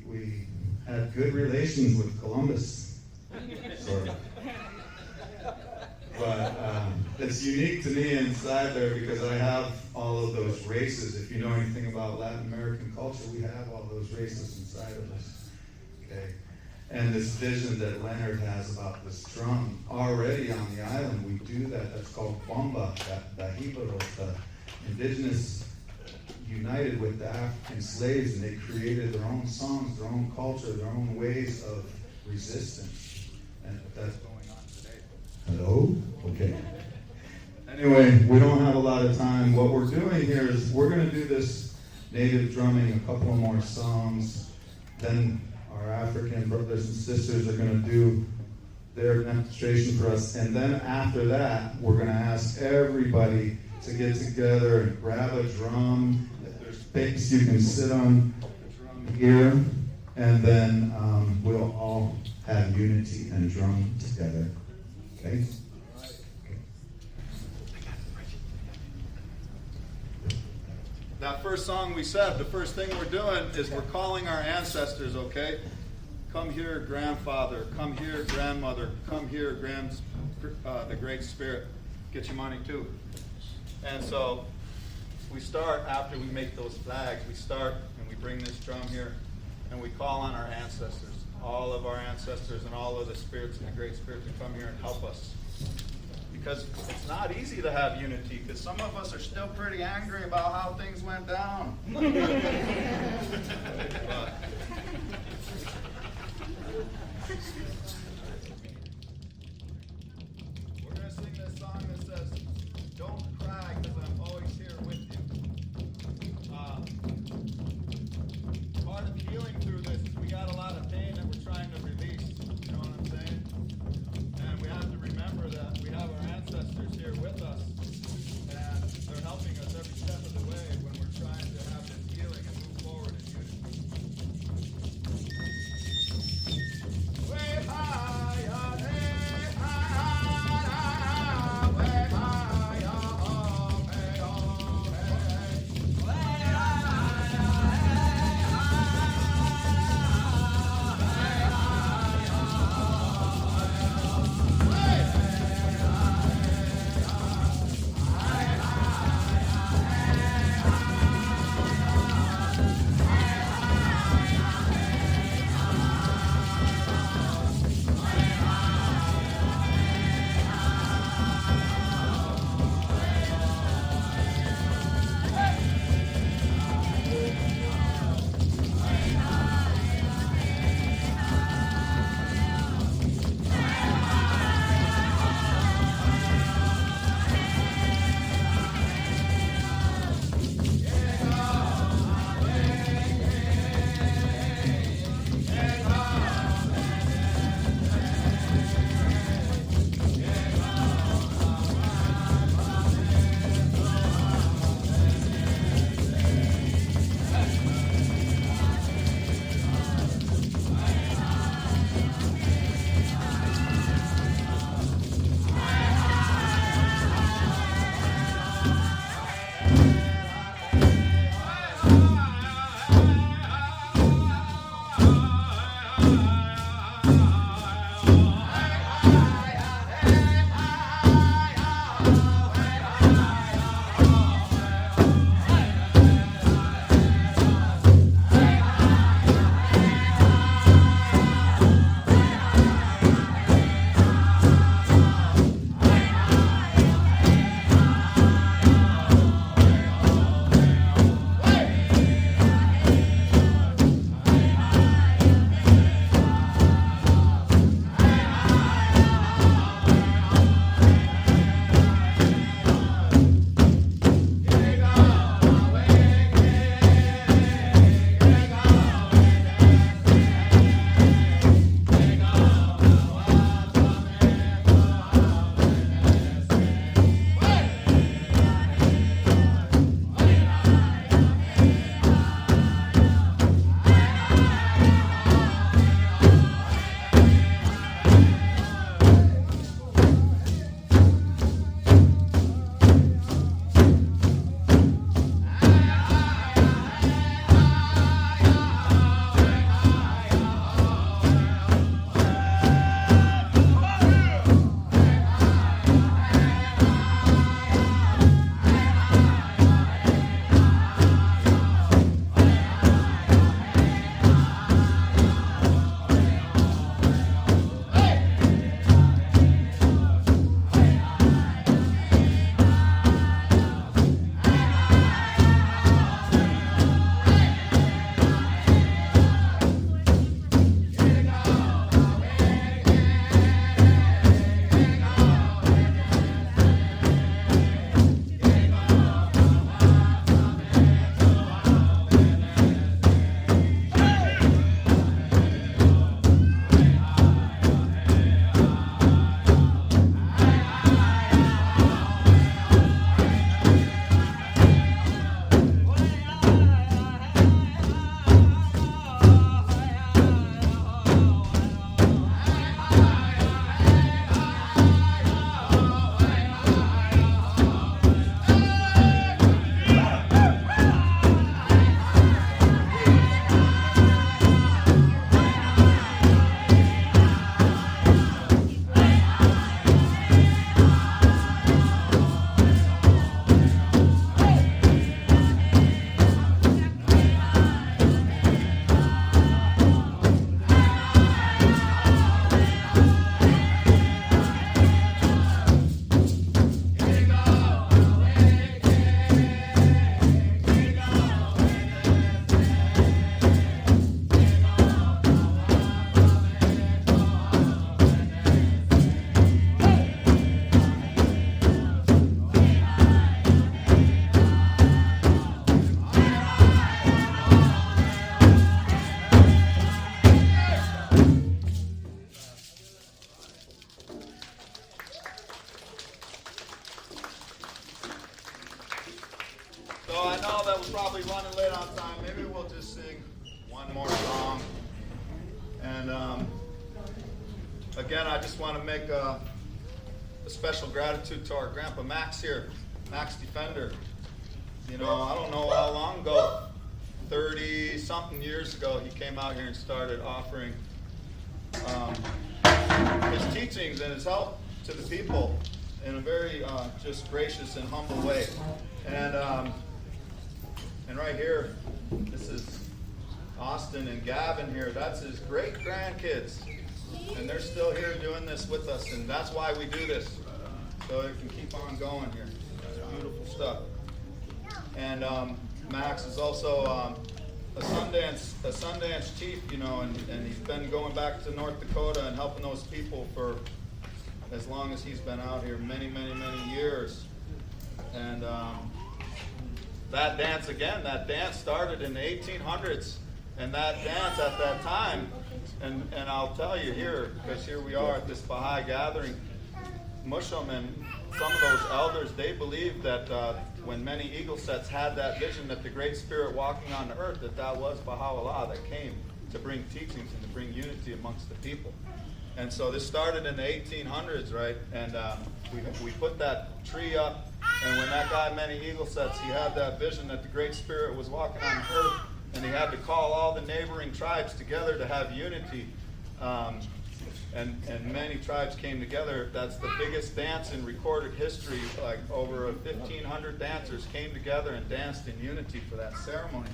We had good relations with Columbus, sort of. But it's unique to me inside there because I have all of those races. If you know anything about Latin American culture, we have all those races inside of us. Okay. And this vision that Leonard has about this drum, already on the island, we do that. That's called bomba, the Hibaros, the Indigenous united with the African slaves, and they created their own songs, their own culture, their own ways of resistance. And that's going on today. Hello? Okay. Anyway, we don't have a lot of time. What we're doing here is we're going to do this native drumming, a couple more songs, then our African brothers and sisters are going to do their demonstration for us. And then after that, we're going to ask everybody to get together and grab a drum. If there's space, you can sit on the drum here. And then we'll all have unity and drum together. Okay? That first song we said, the first thing we're doing is we're calling our ancestors, okay? Come here, grandfather. Come here, grandmother. Come here, the Great Spirit. Get your money too. And so we start after we make those flags. We start and we bring this drum here and we call on our ancestors, all of our ancestors and all of the spirits and the Great Spirit to come here and help us. Because it's not easy to have unity, because some of us are still pretty angry about how things went down. But we're going to sing this song that says, "Don't cry, because I'm always here with you." Part of healing through this is we got a lot of pain that we're trying to release. You know what I'm saying? And we have to remember that we have our ancestors here with us, and they're helping us every step of the way when we're trying to have this healing and move forward in unity. probably running late on time. Maybe we'll just sing one more song. And again, I just want to make a special gratitude to our Grandpa Max here, Max Defender. You know, I don't know how long ago, 30-something years ago, he came out here and started offering his teachings and his help to the people in a very just gracious and humble way. And right here, this is Austin and Gavin here. That's his great-grandkids. And they're still here doing this with us, and that's why we do this. So it can keep on going here. That's beautiful stuff. And Max is also a Sundance chief, you know, and he's been going back to North Dakota and helping those people for as long as he's been out here, many, many, many years. And that dance started in the 1800s. And that dance at that time, and I'll tell you here, because here we are at this Baha'i gathering, Musham and some of those elders, they believed that when many eagle sets had that vision that the Great Spirit walking on the earth, that was Baha'u'llah that came to bring teachings and to bring unity amongst the people. And so this started in the 1800s, right? And we put that tree up, and when that guy, Many Eagle Sets, he had that vision that the Great Spirit was walking on the earth, and he had to call all the neighboring tribes together to have unity. And many tribes came together. That's the biggest dance in recorded history. Like over 1,500 dancers came together and danced in unity for that ceremony.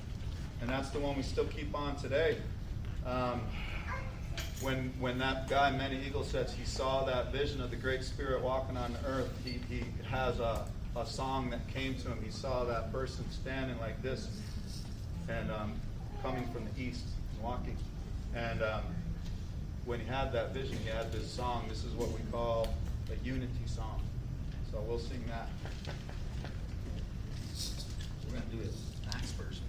And that's the one we still keep on today. When that guy, Many Eagle Sets, he saw that vision of the Great Spirit walking on the earth, he has a song that came to him. He saw that person standing like this and coming from the east and walking. And when he had that vision, he had this song. This is what we call a unity song. So we'll sing that. We're going to do it Max version.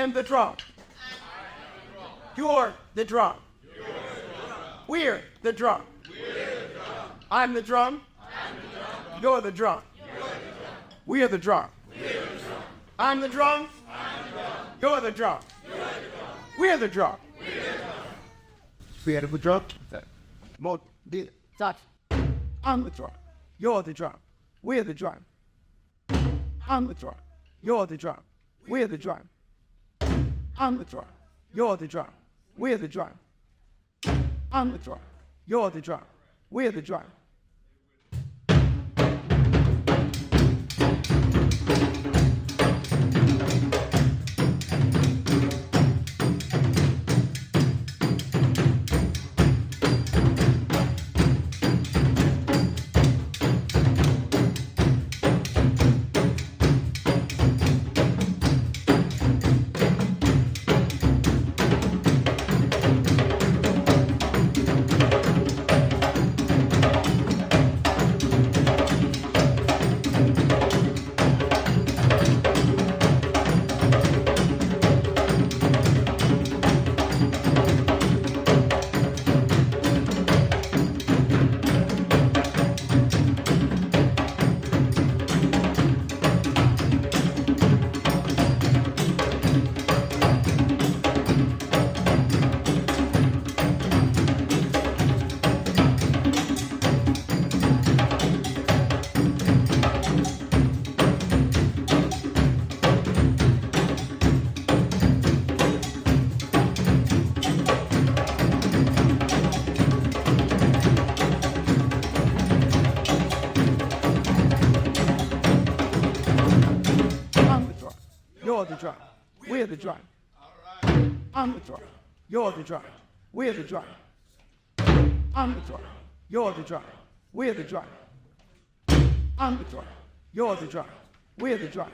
am the drum. You're the drum. We're the drum. I'm the drum. You're the drum. We're the drum. I'm the drum. You're the drum. We're the drum. We had a drum. More did that. I'm the drum. You're the drum. We're the drum. I'm the drum. You're the drum. We're the drum. I'm the drum. You're the drum. We're the drum. I'm the drum. You're the drum. We're the drum. You're the drum. We're the drum. I'm the drum. You're the drum. We're the drum. I'm the drum. You're the drum. We're the drum. I'm the drum. You're the drum. We're the drum.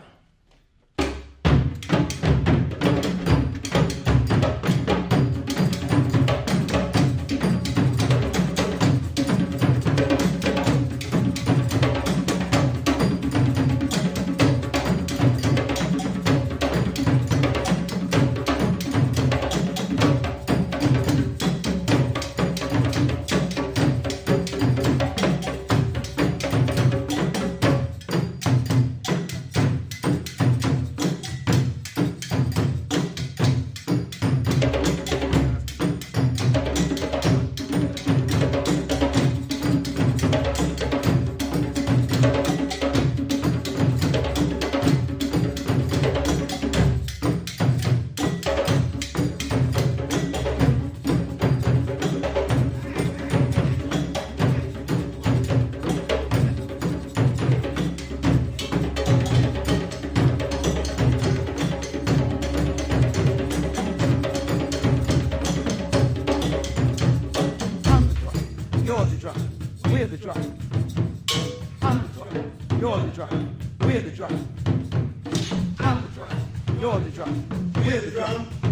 You're the drum. We're the drum. I'm the drum. You're the drum. We're the drum. I'm the drum. You're the drum. We're the drum.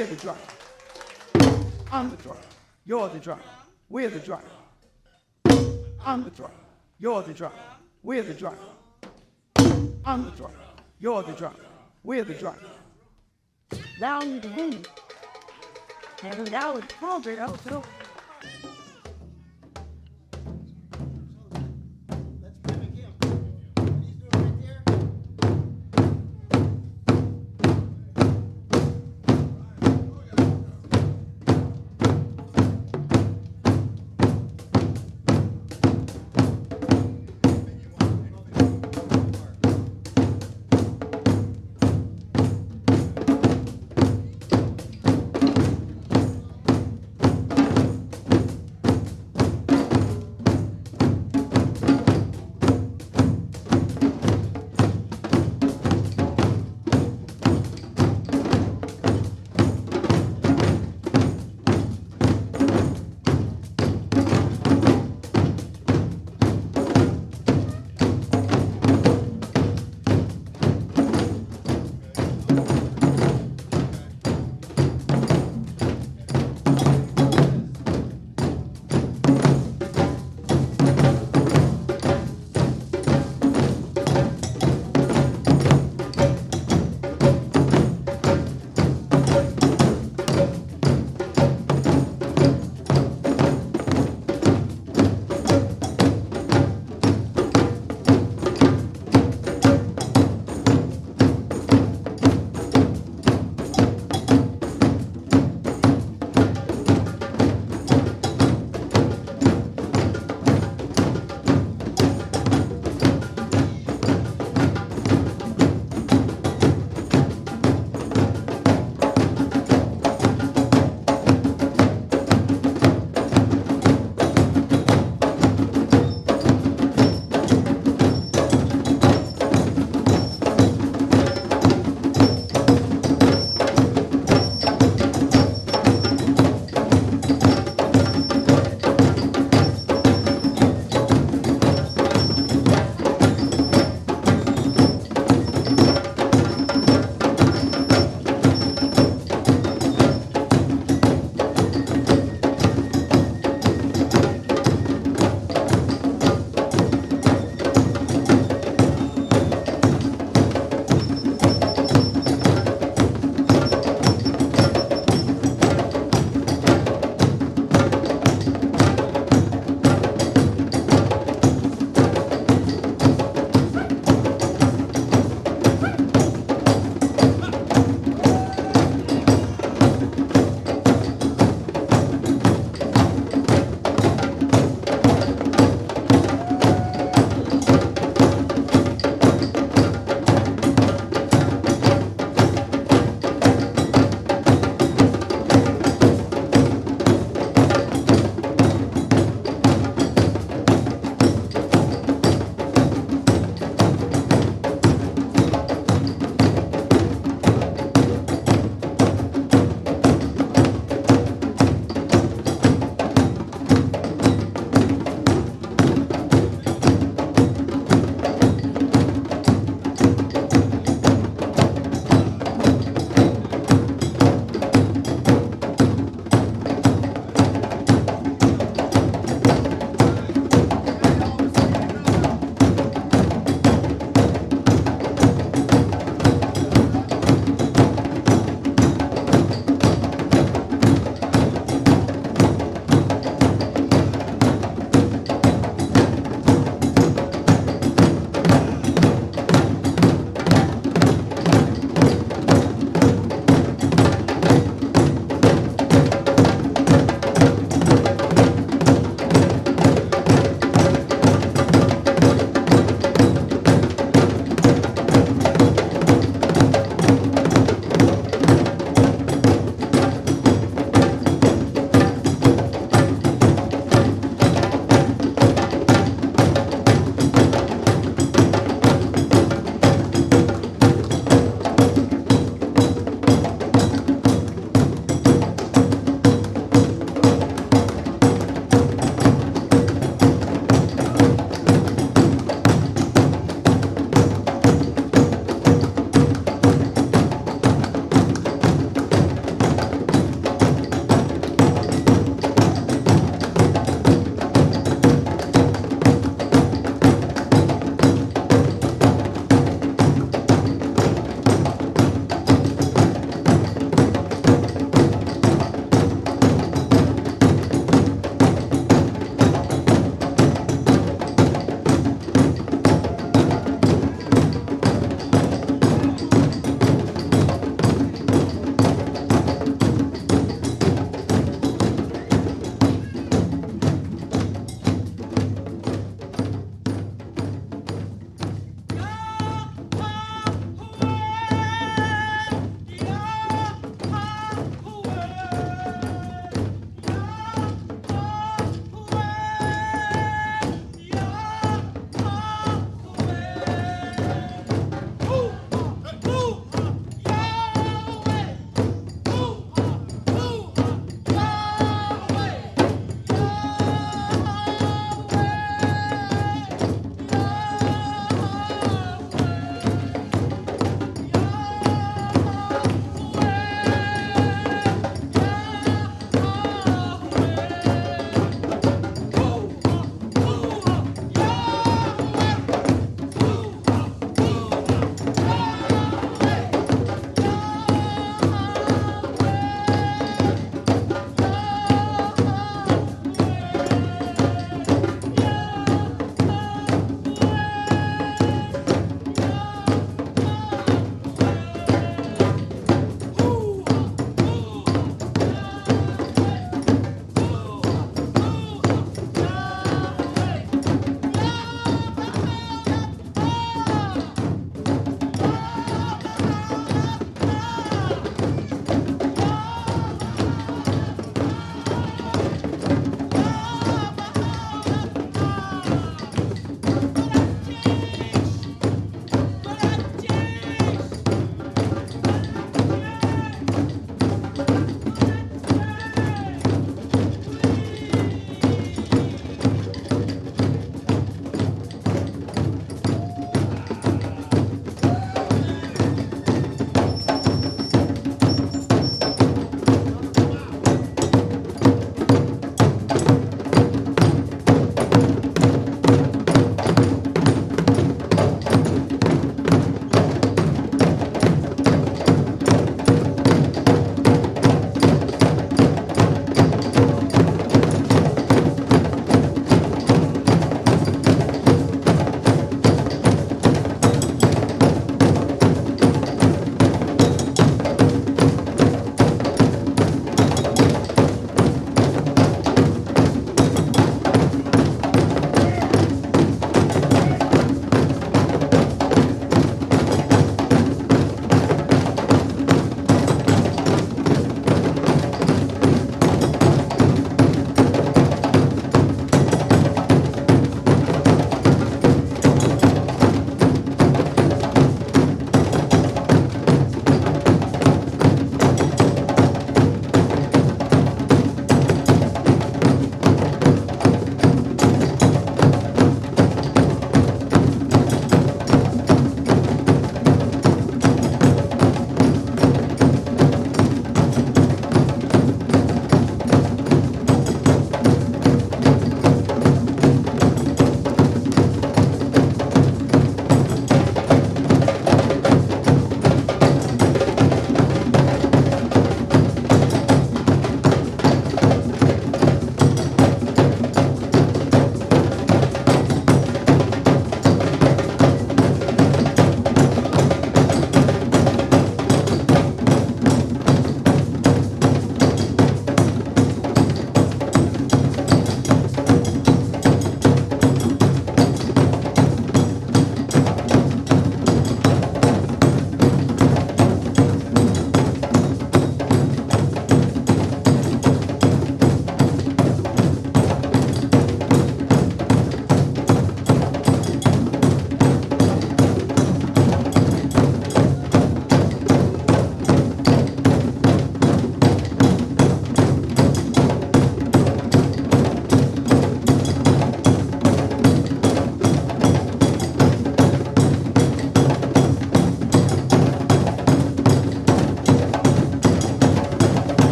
We're the drum. I'm the drum. You're the drum. We're the drum. I'm the drum. You're the drum. We're the drum. I'm the drum. You're the drum. We're the drum. Down the wind. And now it's probably also.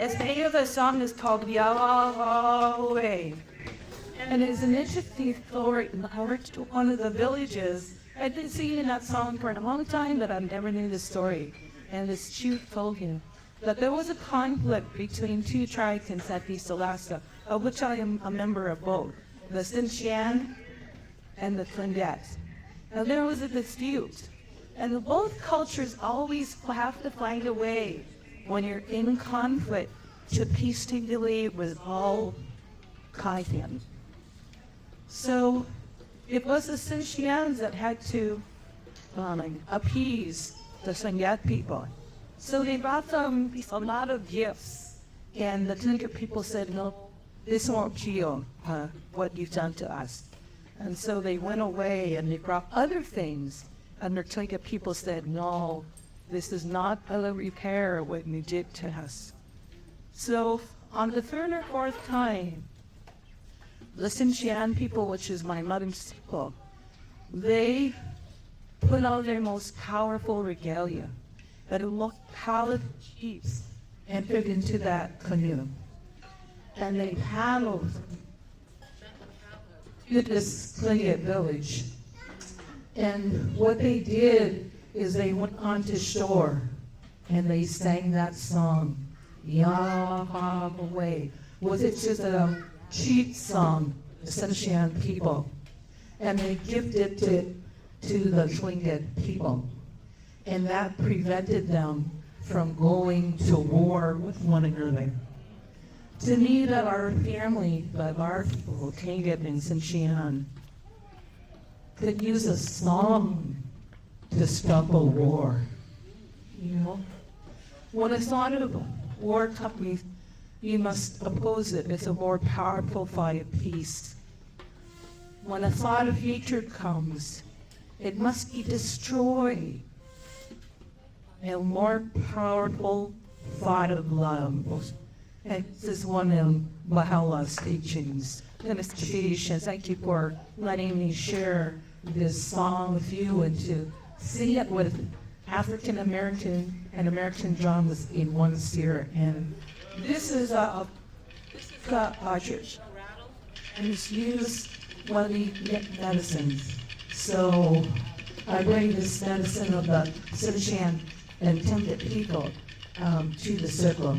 Its name of the song is called Yahweh. And it's an interesting story. I worked to one of the villages. I'd been singing that song for a long time, but I never knew the story. And this chief told him that there was a conflict between two tribes in Southeast Alaska, of which I am a member of both, the Tsimshian and the Tlingits. And there was a dispute. And both cultures always have to find a way, when you're in conflict, to peacefully resolve conflict. So it was the Tsimshians that had to appease the Tlingit people. So they brought them a lot of gifts. And the Tlingit people said, no, this won't heal what you've done to us. And so they went away and they brought other things. And the Tlingit people said, no, this is not a repair what you did to us. So on the third or fourth time, the Tsimshian people, which is my mother's people, they put out their most powerful regalia. That looked pallid chiefs entered into that canoe. And they paddled to this Tlingit village. And what they did is they went onto shore and they sang that song, Yahweh, was it just a chief song, the Tsimshian people. And they gifted it to the Tlingit people. And that prevented them from going to war with one another. To me, that our family, but our people, Tlingit and Tsimshian, could use a song to stop a war. You know, when a thought of war comes, you must oppose it. It's a more powerful fight of peace. When a thought of hatred comes, it must be destroyed. A more powerful thought of love. And this is one of Baha'u'llah's teachings. Thank you for letting me share this song with you and to sing it with African American and American drums in one seer. And this is a church, and it's used one of the medicines. So I bring this medicine of the Tsimshian and Tlingit people to the circle.